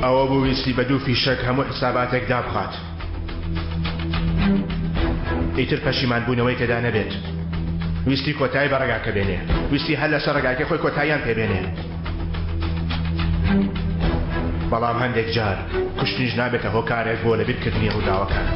ئەوە بوو ویستی بە دوو فیشەک هەموو حساباتێک دابخات ئیتر پەشیمان بوونەوەی تێدا نەبێت ویستی کۆتایی بە ڕێگاکە بێنێ ویستی هەر لەسەر ڕێگاکە خۆی کۆتاییان پێبێنێ بەڵام هەندێک جار کوشتنیش نابێتە هۆکارێک بۆ لەبیرکردنی ڕووداوەکان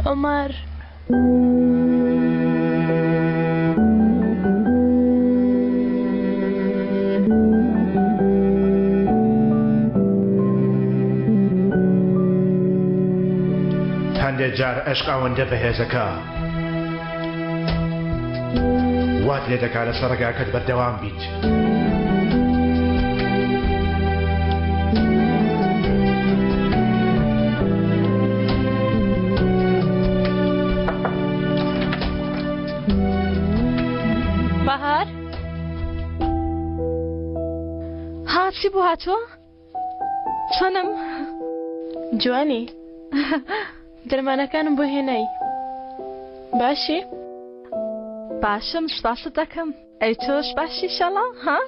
عمر هەندێک جار عشق ئەوەندە بەهێزەکە وات لێ دەکات لەسەر ڕێگاکەت بەردەوام بیت بەهار هاچی بۆ هاتووە چۆنم جوانی دەرمانەکانم بۆ هێنای باشی باشم سپاست دەکەم ئەی تۆش باشی شەڵا ها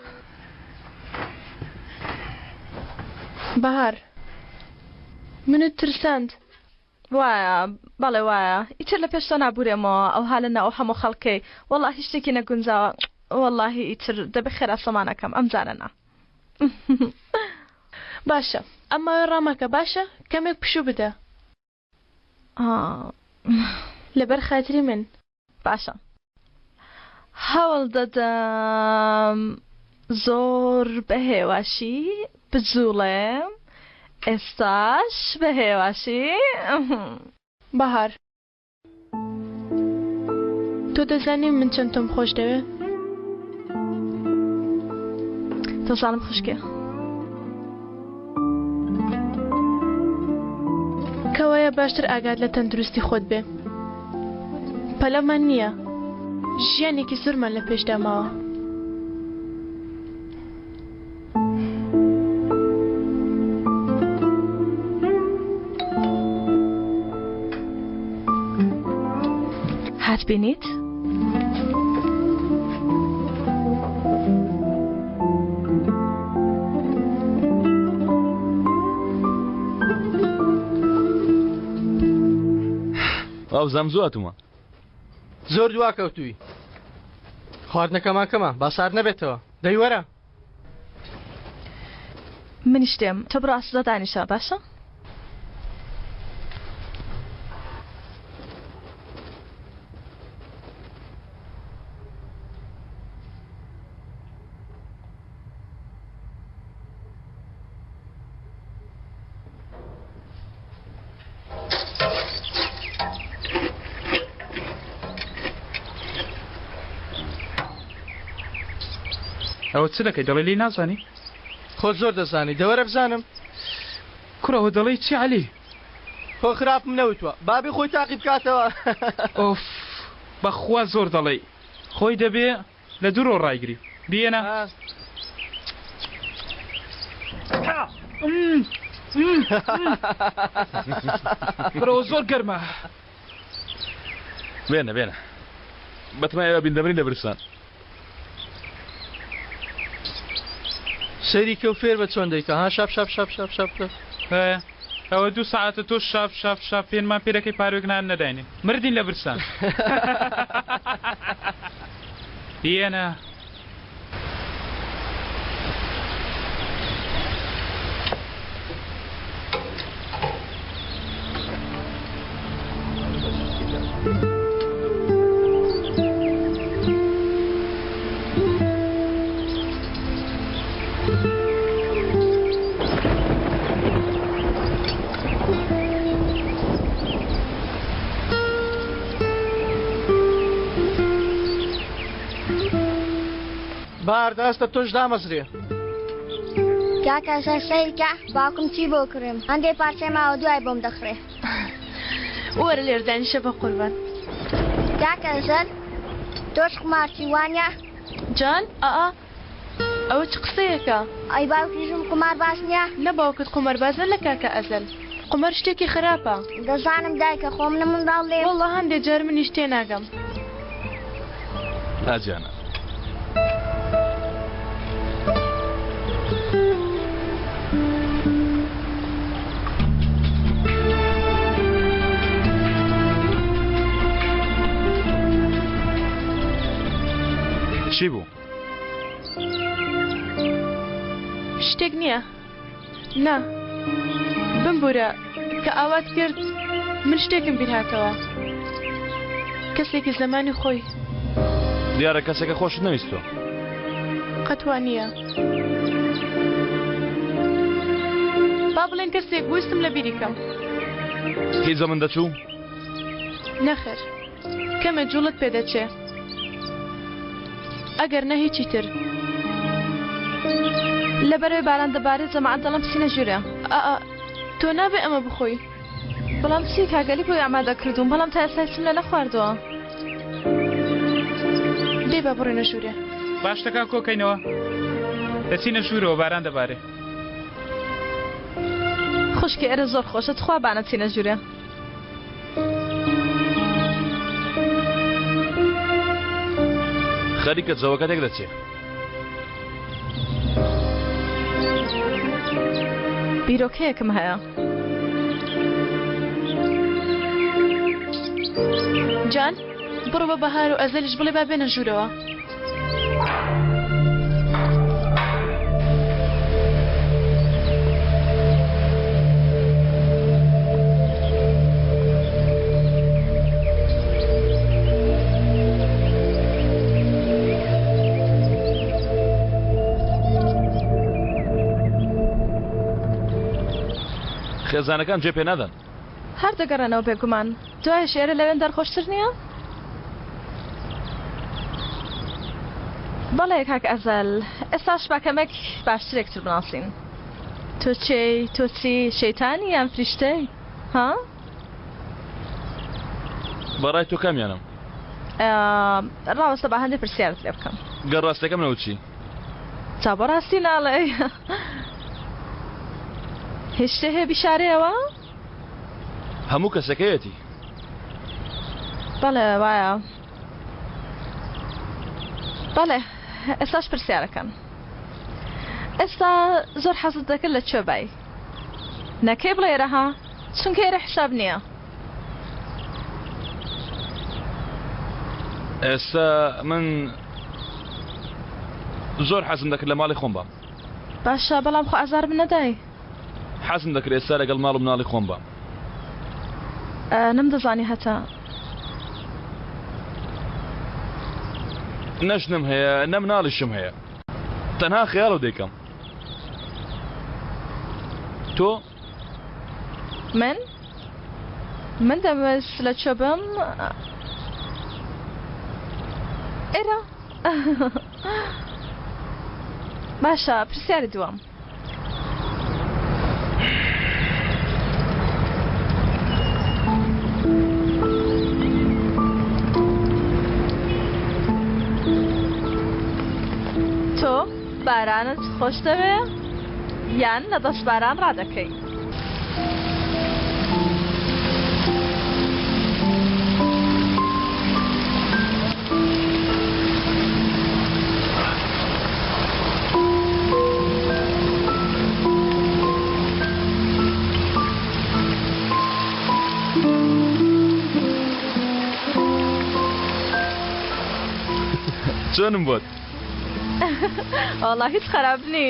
بەهار منت ترساند وایە بەڵێ وایە ئیتر لە پێشتە نابورێمەوە ئەو حالە ناو هەموو خەڵکەی وەڵاهی شتێکی نەگونجاوە وەڵاهی ئیتر دەبێ خێرا سەمانەکەم ئەم جارەنا باشە ئەمە ڕامەکە باشە کەمێک پشوو بدە لەبەر خاتری من باشە هەوڵ دەدەم زۆر بەهێواشی بجوڵێم ئێستاش بەهێواشی بەهار تۆ دەزانی من چەند تۆم خۆش دەوێت دەزانم خوشکێ کەوایە باشتر ئاگات لە تەندروستی خۆت بێ پەلەمان نییە ژیانێکی زۆرمان لە پێشدا ماوە هات بینیت ئەو زەمزواتمە زۆر دواکەوتووی خواردنەکەمان کەمە با سارد نەبێتەوە دەی وەرە منیش دێم تۆ بڕۆ ئاسوودە دانیشە باشە ئەوە چ دەکەی دەڵێ لی نازانی خۆ زۆر دەزانی دەوەرە بزانم کوڕەوە دەڵێی چی عەلی خۆ خراپم نەوتوە بابی خۆی تاقی بکاتەوە ئۆف بەخوا زۆر دەڵێی خۆی دەبێ لە دوورۆ ڕایگری بێنە برەوە زۆر گەرمە بێنە بێنە بەتمایەوە بیندەمەری لە برستان سەیری کە و فێر بە چۆن دەیکە ها شاپ شاپ شاپ شاپ شاپ ئەوە 2 ساعتە تۆ شاپ شاپ شاپ پێنمان پێرەکەی پارێکنان نەداینێ مردین لە برستان یێنە باردەستە تۆش دامەزرێ کاکە سەیرکە باوکم چی بۆ کڕم هەندێک پارچەی ماوە دوای بۆم دەخڕێ وەرە لێردانیشە بە قوربان کاکە زەر تۆش قمارچی وانە جان ئەئە ئەوە چ قسەیەکە ئەی باوکیژم قمار باش نییە لە باوکت قمەربازە لە کاکە ئەزەل قمەر شتێکی خراپە دەزانم دایکە خۆم نە منداڵ لێ وەڵڵا هەندێک جار منیش تێناگەم ناجیانە چی بوو؟ شتێک نییە نا بمبورە کە ئاوات کرد من شتێکم بیر هاتەوە کەسێکی زەمانی خۆی دیارە کەسێکە خۆشت نەویستۆ قەتوان نییە با بڵێن کەسێک ویستم لە بیریکەم هیچ زەمن دەچوو؟ نەخێر کەمە جوڵت پێدەچێ ئەگەر نە هیچی تر لەبەرەوەی باران دەبارێت جەماعەت دەڵم پسینە ژوورە تۆ نابێ ئەمە بخۆی بەڵام چی کاگەلی بۆی ئامادەکردوم بەڵام تا ئێستا هیچم لە نەخواردووە دێ با بڕێنە ژوورێ باش تەکان کۆکەینەوە دەچینە ژوورەوە باران دەبارێ خوشکی ئێرە زۆر خۆشە تخوا بانە چینە ژوورێ خەریکە جەوەکەتێک دەچێ بیرۆکەیەکم هەیە جان بڕۆ بە بەهار و ئەزەلیش بڵێ با بێنە ژوورەوە خێزانەکان جێ پێ نادەن هەر دەگەڕێنەوە بێگومان دوای شێرە لەوێن دەرخۆشتر نییە؟ بەڵێ کاک ئەزەل ئێستاش باکەمێک باشترێکتر بناسیین تۆ چێی تۆ چی شەیتانی یان فریشتەی ها؟ بەڕای تۆ کامیانم ڕاوەستە بە هەندێک پرسیارت لێ بکەم گەڕ ڕاستەکەم نەوت چی؟ چا بۆ ڕاستی ناڵێ هیچ شتێ هەیە بیشارەیەوە؟ هەموو کەسەکەیەتی بەڵێ وایە بەڵێ ئێستاش پرسیارەکەن ئێستا زۆر حەزت دەکرد لە کوێ بای نەکەی بڵێرەها چونکە ئێرە حساب نییە ئێستا من زۆر حەزم دەکرد لە ماڵی خۆم بام باشە بەڵام خۆ ئازار من نەدای حەزم دەکرد ئێستا لەگەڵ ماڵ و مناڵی خۆم بام نەمدەزانی هەتا نەشنم هەیە نە مناڵیشم هەیە تەنها خەیاڵ دەیکەم تۆ من دەمەوێت لە کوێ بم ئێرە باشە پرسیاری دووەم. تۆ بارانت خۆش دەوێ یان لە دەست باران ڕادەکەی؟ چۆنم بۆت؟ وەڵڵا هیچ خراپ نی.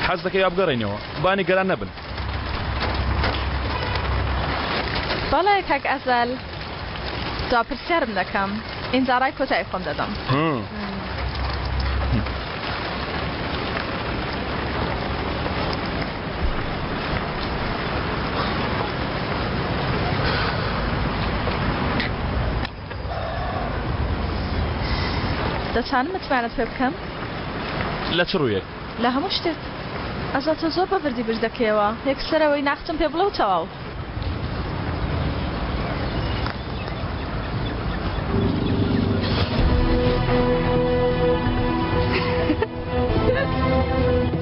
حەز دەکەی یا بگەڕێنەوە بانی گەران نەبن. بەڵێ کاک ئەزەل دوا پرسیارم دەکەم ئینجا ڕای کۆتایی خۆم دەدەم. دەتوانم متمانەت پێ بکەم؟ لە چ ڕوویەک؟ لە هەموو شتێک. ئەزاتە زۆر بەوردی برد دەکەیەوە یەکسەرەوەی ناختم پێ بڵێ و تەواو.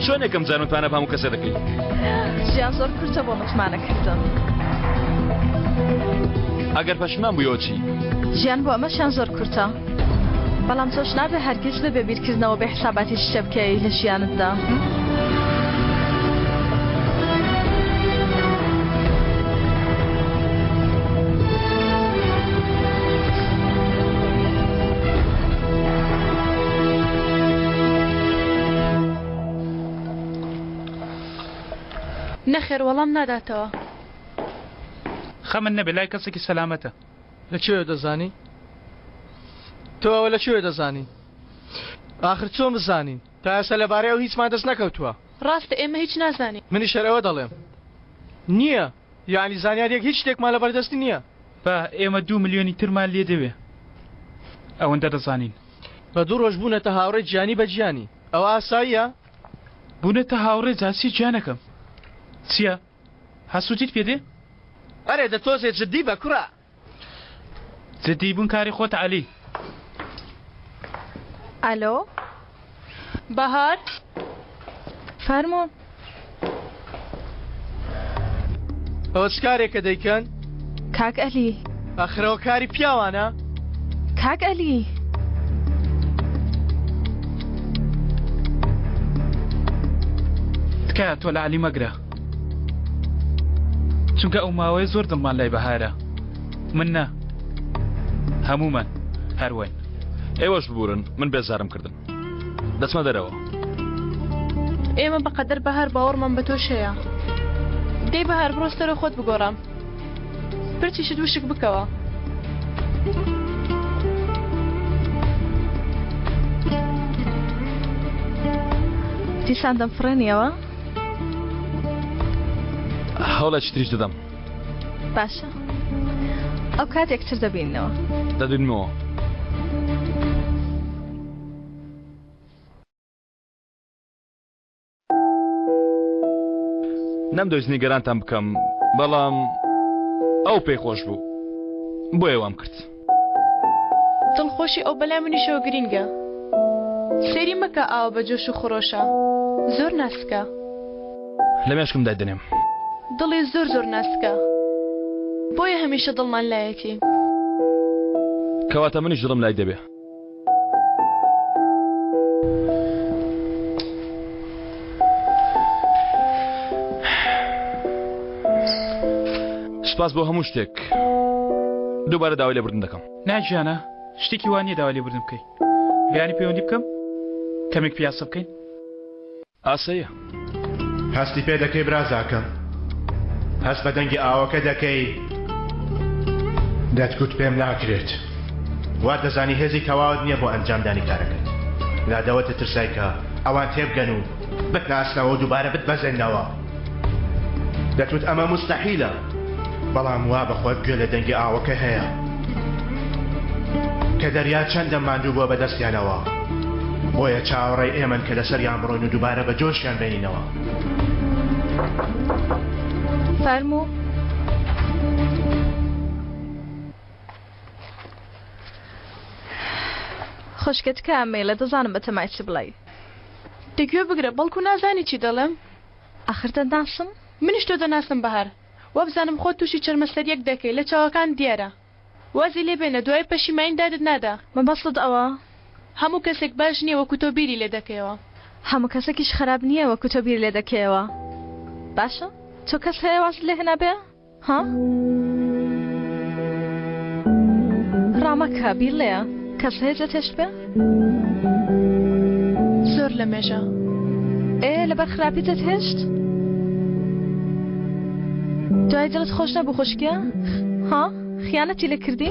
چۆنێکم زانوتوانە بە هەموو کەسە دەکەی؟ ژیان زۆر کورتە بۆ متمانەکردن. ئەگەر پەشمان بوویەوە چی؟ ژیان بۆ ئەمەشیان زۆر کورتە. بەڵام تۆش نابێ هەرگیز ببێ بیرکردنەوە بێ حساباتی شتە بکەی لە ژیانتدا. نەخێر وەڵام ناداتەوە. خەمن نەبێ لای کەسێکی سەلامەتە. لەکوێ دەزانی؟ تۆ ئەوە لەکوێ دەزانی؟ ئاخر چۆن بزانین؟ تا ئێستا لەبارەی ئەو هیچمان دەست نەکەوتووە. ڕاستە ئێمە هیچ نازانین. منی شەرەوە دەڵێم. نییە. یعنی زانیاریەک هیچ شتێکمان لەبەردەستی نییە. با ئێمە 2 ملیۆنی ترمان لێ دەوێ. ئەوەندە دەزانین. بە دوو ڕۆژ بوونەتە هاوڕێی گیانی بە گیانی. ئەوە ئاساییە؟ بوونەتە هاوڕێ جاسی گیانەکەم. چییە؟ هەسووتیت پێدێ؟ ئەرێ دەتۆزێ جددی بە کوڕە. جددی بوون کاری خۆت عەلی. ئەلۆ؟ بەهار؟ فەرموون. ئەوە چ کارێکە دەیکەن؟ کاک ئەلی. ئەخرەوە کاری پیاوانە؟ کاک ئەلی. تکایە تۆ لە عەلی مەگرە. چونکە ئەو ماوەیە زۆر دڵمان لای بەهارە. من نا. هەمومان هەروەین. ئێوەش ببورن من بێزارم کردن. دەچمە دەرەوە. ئێمە بەقەدەر بەهار باوەڕمان بە تۆش هەیە. دەی بەهار بڕۆستەرە خۆت بگۆڕام. پرچیشت وشک بکەوە. دیسان دەمفڕێنیەوە؟ هەوڵە چتریش دەدەم. باشە. ئەو کات یەکتر دەبینەوە. دەبینەوە. نەمدۆزنی گەرانتان بکەم بەڵام ئەو پێی خۆش بوو بۆیە وام کرد. دڵخۆشی ئەو بەلای منیشەوە گرینگە. سێری مەکە ئاوە بە جۆش و خۆشە زۆر ناسکە. لە مێشکم دادنێم. دڵی زۆر ناسکە. بۆیە هەمیشە دڵمان لایەتی. کەواتە منیش دڵم لای دەبێ. سپاس بۆ هەموو شتێک. دووبارە داوای لێبوردن دەکەم. ناگیانە شتێکی وانە داوا لێبوردن بکەی. بیانی پەیوەندی بکەم کەمێک پیاسە بکەین. ئاسەیە. هەستی پێ دەکەی برازاکەم. هەست بە دەنگی ئاوەکە دەکەی. دەتگوت پێم ناکرێت. وا دەزانی هێزی تەواوت نییە بۆ ئەنجامدانی کارەکەت. لادەوەتە ترسایکە ئەوان تێبگەن و بتناسنەوە و دووبارە بتبەزێنەوە. دەتوت ئەمە مستەحیلە. بەڵام وا بەخۆت گوێ لە دەنگی ئاوەکە هەیە کە دەریا چەندە ماندوو بۆ بەدەستیانەوە. بۆیە چاوەڕێی ئێمن کە لەسەریان بڕۆین و دووبارە بە جۆشیان بێنینەوە. فەرموو. خۆشکت کە ئەمەیلە دەزانم بە تەمای چ بڵێ. دەگوێ بگرە بەڵکو نازانی چی دەڵێم. ئاخر دەناسم؟ منیش تۆ دەناسم بەهار. وا بزانم خۆت تووشی چەرمەسەریەک دەکەی لە چاوەکان دیارە. وازی لێ بێنە دوای پەشیمانی دادت نادا. مەبەستت ئەوە هەموو کەسێک باش نییە وەکو تۆ بیری لێ دەکەیەوە. هەموو کەسێکیش خراپ نییە وەکو تۆ بیر لێ دەکەیەوە. باشە تۆ کەس هەیە وازت لێ هێنا بێ؟ ها؟ ڕامەکە بیر لێە کەس هەیە جە تێشت بێ؟ زۆر لە مێژە. لەبەر خراپی جەت هێشت؟ دوای دڵت خۆش نەبوو خۆشکیە؟ ها؟ خیانەتی لێ کردی؟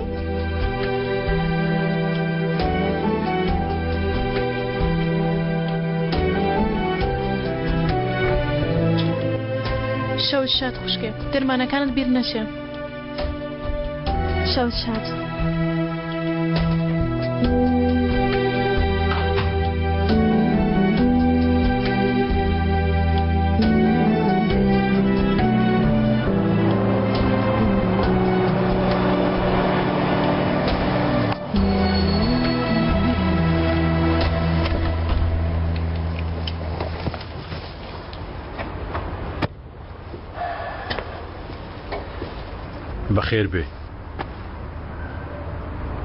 شەوت شاد خوشکێ دەرمانەکانت بیر نەچێ. شەوت شاد. بەخێر بێ.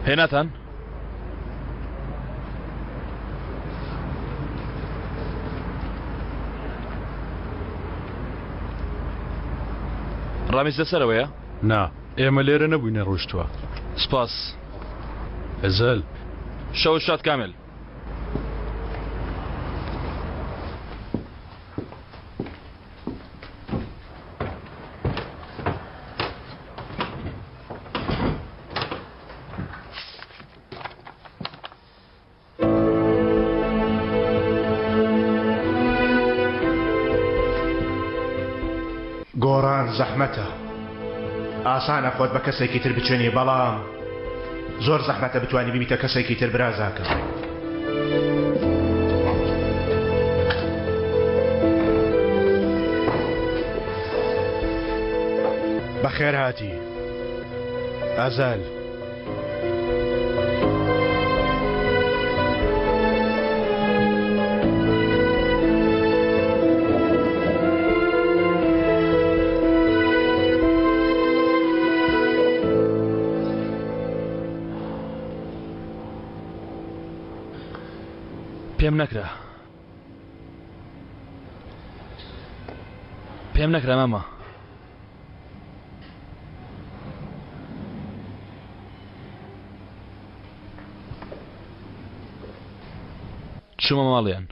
هێناتان؟ ڕامیز لەسەرەوەیە؟ نا ئێمە لێرە نەبووینە ڕۆشتووە. سپاس. ئەزەل. شەو شاد کامل. گۆڕان زەحمەتە. ئاسانە خۆت بە کەسێکی تر بچێنی بەڵام زۆر زەحمەتە بتوانی ببیتە کەسێکی تر برازاکە. بەخێر هاتی ئەزەل. پێم نەکرا ماما. چوومە ماڵیان.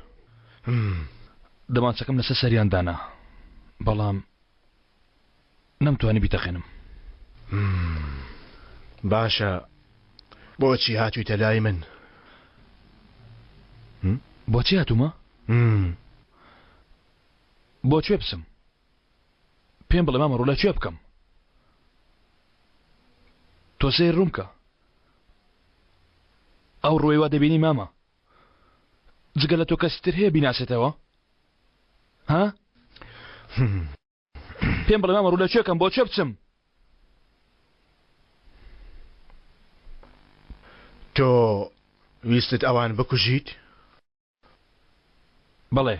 دەمانچەکەم لەسەر سەریان دانا بەڵام نەمتوانی بیتەقێنم. باشە بۆچی هاتوویتە لای من؟ بۆچی هاتوومە؟ بۆ کوێ بچم؟ پێم بڵێ مامە ڕوو لە کوێ بکەم؟ تۆ سەیر ڕوومکە ئەو ڕۆی وا دەبینی مامە جگە لە تۆ کەسی تر هەیە بیناسێتەوە؟ ها؟ پێم بڵێ مامە ڕوو لە کوێکەم بۆ کوێ بچم؟ تۆ ویستت ئەوان بکوژیت؟ بەڵێ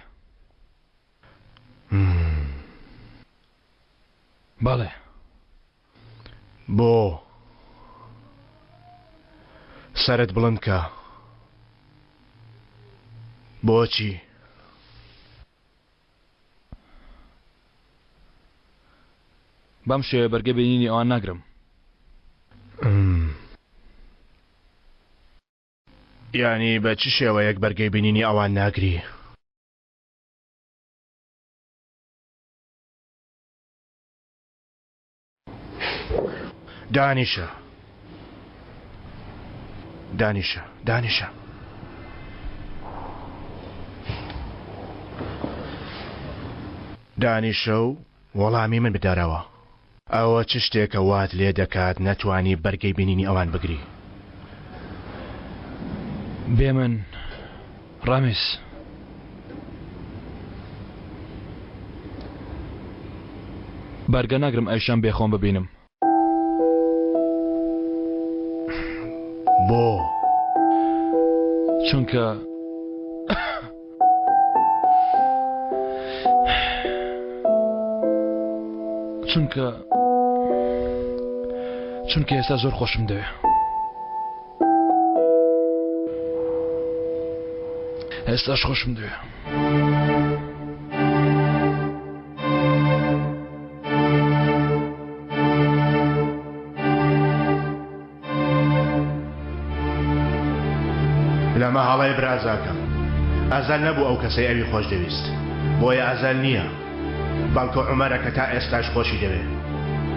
بەڵێ بۆ سەرت بڵند کە بۆچی؟ بەم شێوە بەرگە بینینی ئەوان ناگرم. یعنی بە چ شێوەیەک بەرگەی بینینی ئەوان ناگری؟ دانیشە دانیشە دانیشە دانیشە و وەڵامی من بدارەوە. ئەوە چ شتێکە وات لێ دەکات نەتوانی بەرگەی بینینی ئەوان بگری؟ بێ من ڕامیس بەرگە ناگرم ئەیشان بێخۆم ببینم. بۆ؟ چونکە ئێستا زۆر خۆشم دەوێ. ئێستاش خۆشم دەوێ. لەمە هەڵەی برازاکەم ئەزەل نەبوو ئەو کەسەی ئەوی خۆش دەویست، بۆیە ئەزەل نییە، بەڵکو عومەرە کە تا ئێستاش خۆشی دەوێت.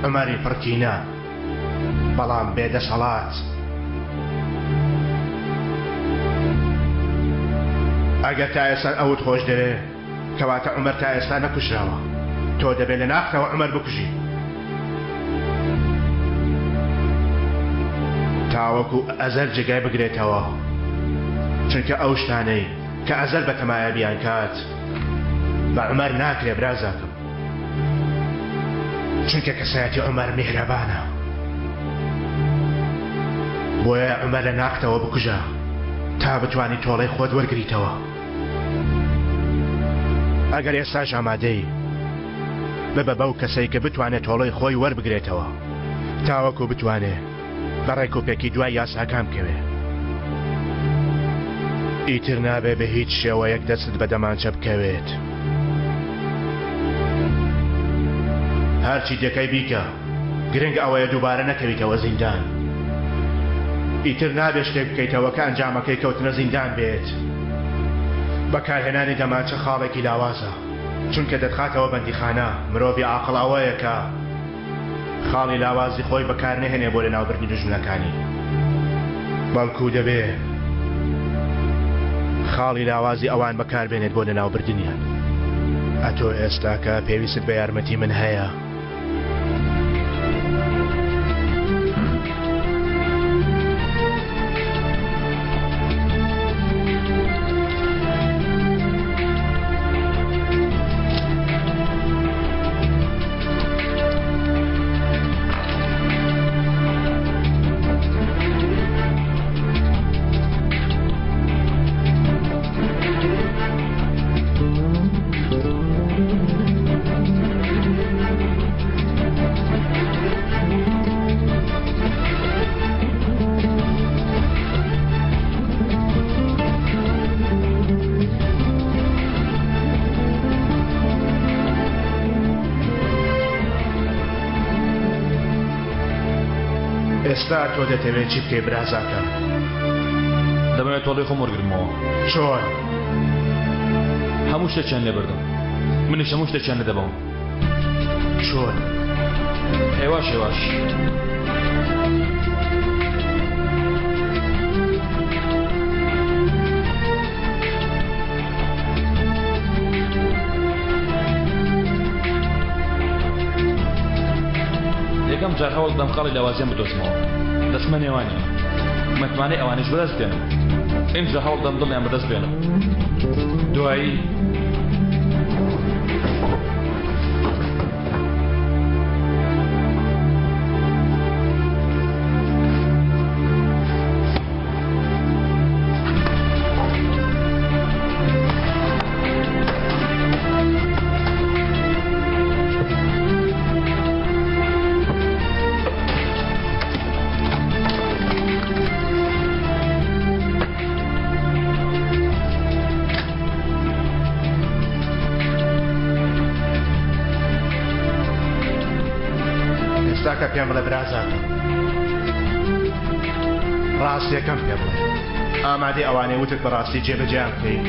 عومەری پڕکینە بەڵام بێدەسەڵات. ئەگەر تا ئێستا ئەوت خۆش دەوێت کەواتە عومەر تا ئێستا نەکوژراوە، تۆ دەبێت لە ناختەوە عومەر بکوژی تاوەکو ئەزەل جێگای بگرێتەوە، چونکە ئەو شتانەی کە ئەزەل بە تەمایەبیان کات بە عومەر ناکرێ برازاکەم، چونکە کەسایەتی عومەر میهرەبانە، بۆیە عومەر لە ناختەوە بکوژە تا بتوانی تۆڵەی خۆت وەرگریتەوە. ئەگەر ئێستاش ئامادەی ببە بەو کەسەی کە بتوانێت تۆڵەی خۆی وەربگرێتەوە تاوەکو بتوانێت بەڕێک و پێکی دوای یاساکان بکەوێ. ئیتر نابێ بە هیچ شێوەیەک دەست بە دەمانچە بکەوێت. هەرچی دەکەی بیکە گرنگ ئەوەیە دووبارە نەکەویتەوە زیندان. ئیتر نابێ شتێک بکەیتەوە کە ئەنجامەکەی کەوتنە زیندان بێت. بەکارهێنانی دەمانچە خاڵێکی لاوازە، چونکە دەتخاتەوە بەندیخانە. مرۆڤی عاقڵ ئەوەیە کە خاڵی لاوازی خۆی بەکار نەهێنێ بۆ لەناوبردنی دژمنەکانی، بەڵکو دەبێ خاڵی لاوازی ئەوان بەکاربێنێت بۆ لەناوبردنیان. ئەتۆ ئێستا کە پێویست بە یارمەتی من هەیە، ئێستا تۆ دەتەوێت چی بکەی برازاکەم؟ دەمەوێت تۆڵەی خۆم وەرگرمەوە. چۆن؟ هەموو شتێکیان لێبردم، منیش هەموو شتێکیان لێدەبەوم. چۆن؟ هێواش هێواش. یەکەم جار هەوڵ دەم خاڵی لاوازیان بدۆزمەوە، دەستمە نێوانیە، مەتوانەی ئەوانش بەدەست بێنم. ئینجا هەوڵ دەم دڵیان بەدەست بێنم. دوایی ئێستاکە پێم بڵێ برازاکەم ڕاستیەکەم پێ بڵێ ئامادەی ئەوانەی وتت بەڕاستی جێبەجێیان بکەین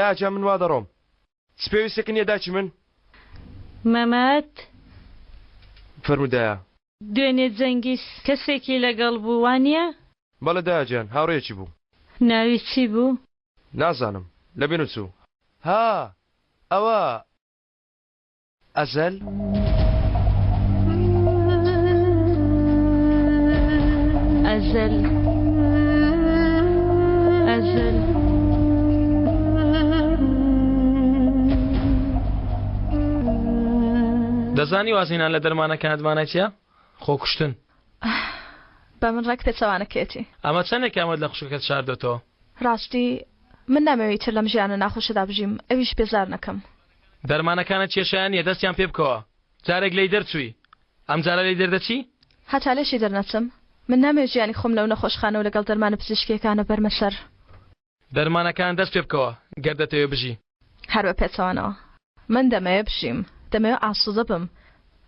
داچە من وا دەڕۆم سپێویستێکن نیە داچی من مەمەد فەرمودایە دوێنێ جەنگیس کەسێکی لەگەڵ بوو وانە؟ بەڵێ داجان هاوڕێکی بوو ناوی چی بوو؟ نازانم لە بێن و چوو ها ئەوە ئەزەل ئەزەل ئەزەل دەزانی وازینان لە دەرمانەکانت مانای چییە؟ خۆکوشتن بە من ڕێک پێچەوانەکێتی ئەمە چەندێک ئەمەد لە خوشکەکەت شاردۆتەوە ڕاستی من نامەوێت تر لەم ژیانە ناخۆشەدا بژیم ئەویش بێزار نەکەم دەرمانەکانت کێشیان نیە دەستیان پێ بکەوە جارێک لی دەرچووی ئەم جارە لی دەردەچی؟ هەتا لێشی دەرنەچم من نامەوێت ژیانی خۆم لەو نەخۆشخانە و لەگەڵ دەرمانە پزیشکیەکانە بەرمەسەر دەرمانەکان دەست پێ بکەوە گەردەتەوێ بژی هەر بە پێچەوانەوە من دەمەوێت بژیم دەمەوێت ئاسوودە بم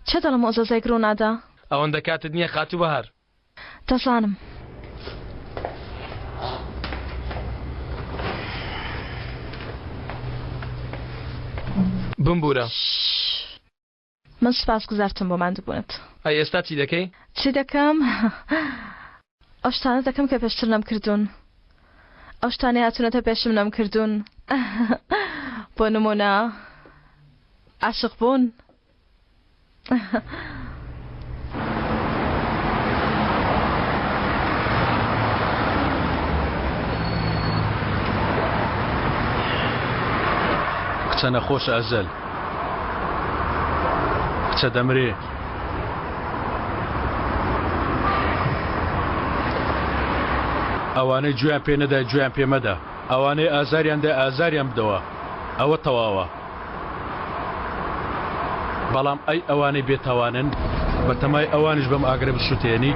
چه دەڵم ئۆزەزای گرۆنادا؟ ئەوەندە کاتت نییە خاتوو بەهار دەزانم بمبورە من سپاس گوزارتم بۆ ماندووبوونت ئەی ئێستا چی دەکەی؟ چی دەکەم؟ ئەو شتانە دەکەم کە پێشتر نەم کردوون ئەو شتانەی هاتوونەتە پێشم نەم کردوون بۆ نمونە عاشق بوون کچە نەخۆش ئەزەل کچە دەمرێ ئەوانەی گوێیان پێ نەدا گوێیان پێ مەدە ئەوانەی ئازاریاندا ئازاریان بدەوە ئەوە تەواوە بەڵام ئەی ئەوانەی بێتاوانن بەتەمای ئەوانش بەم ئاگرە بشوتێنی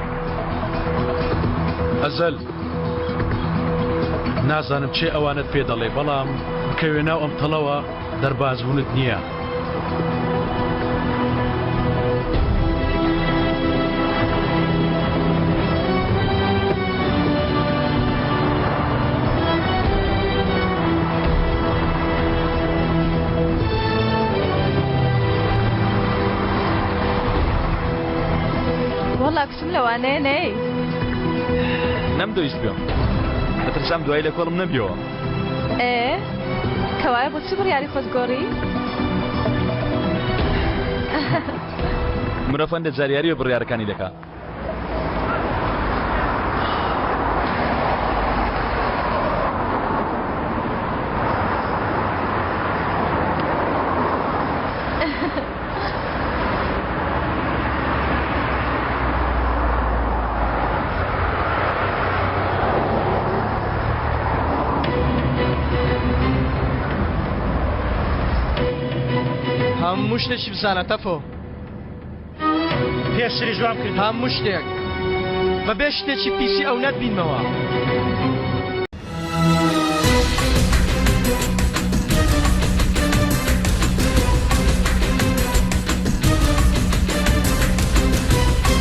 ئەزەل نازانم چێ ئەوانت پێ دەڵێ بەڵام بکەوێ ناو ئەم تەڵەوە دەربازبوونت نییە وەڵا کچم لەوانەیە نەی نەمدۆیست بێم دەترسام دوای لە کۆڵم نەبیەوە کەوایە بۆ چی بڕیاری خۆت گۆڕی؟ مرۆڤ جاریاری و بڕیارەکانی دەکا هەموو شتێکی بزانە تەفۆ پێشتری جوام کرد هەموو شتێک بەبێ شتێکی پیسی ئەو نەتبینمەوە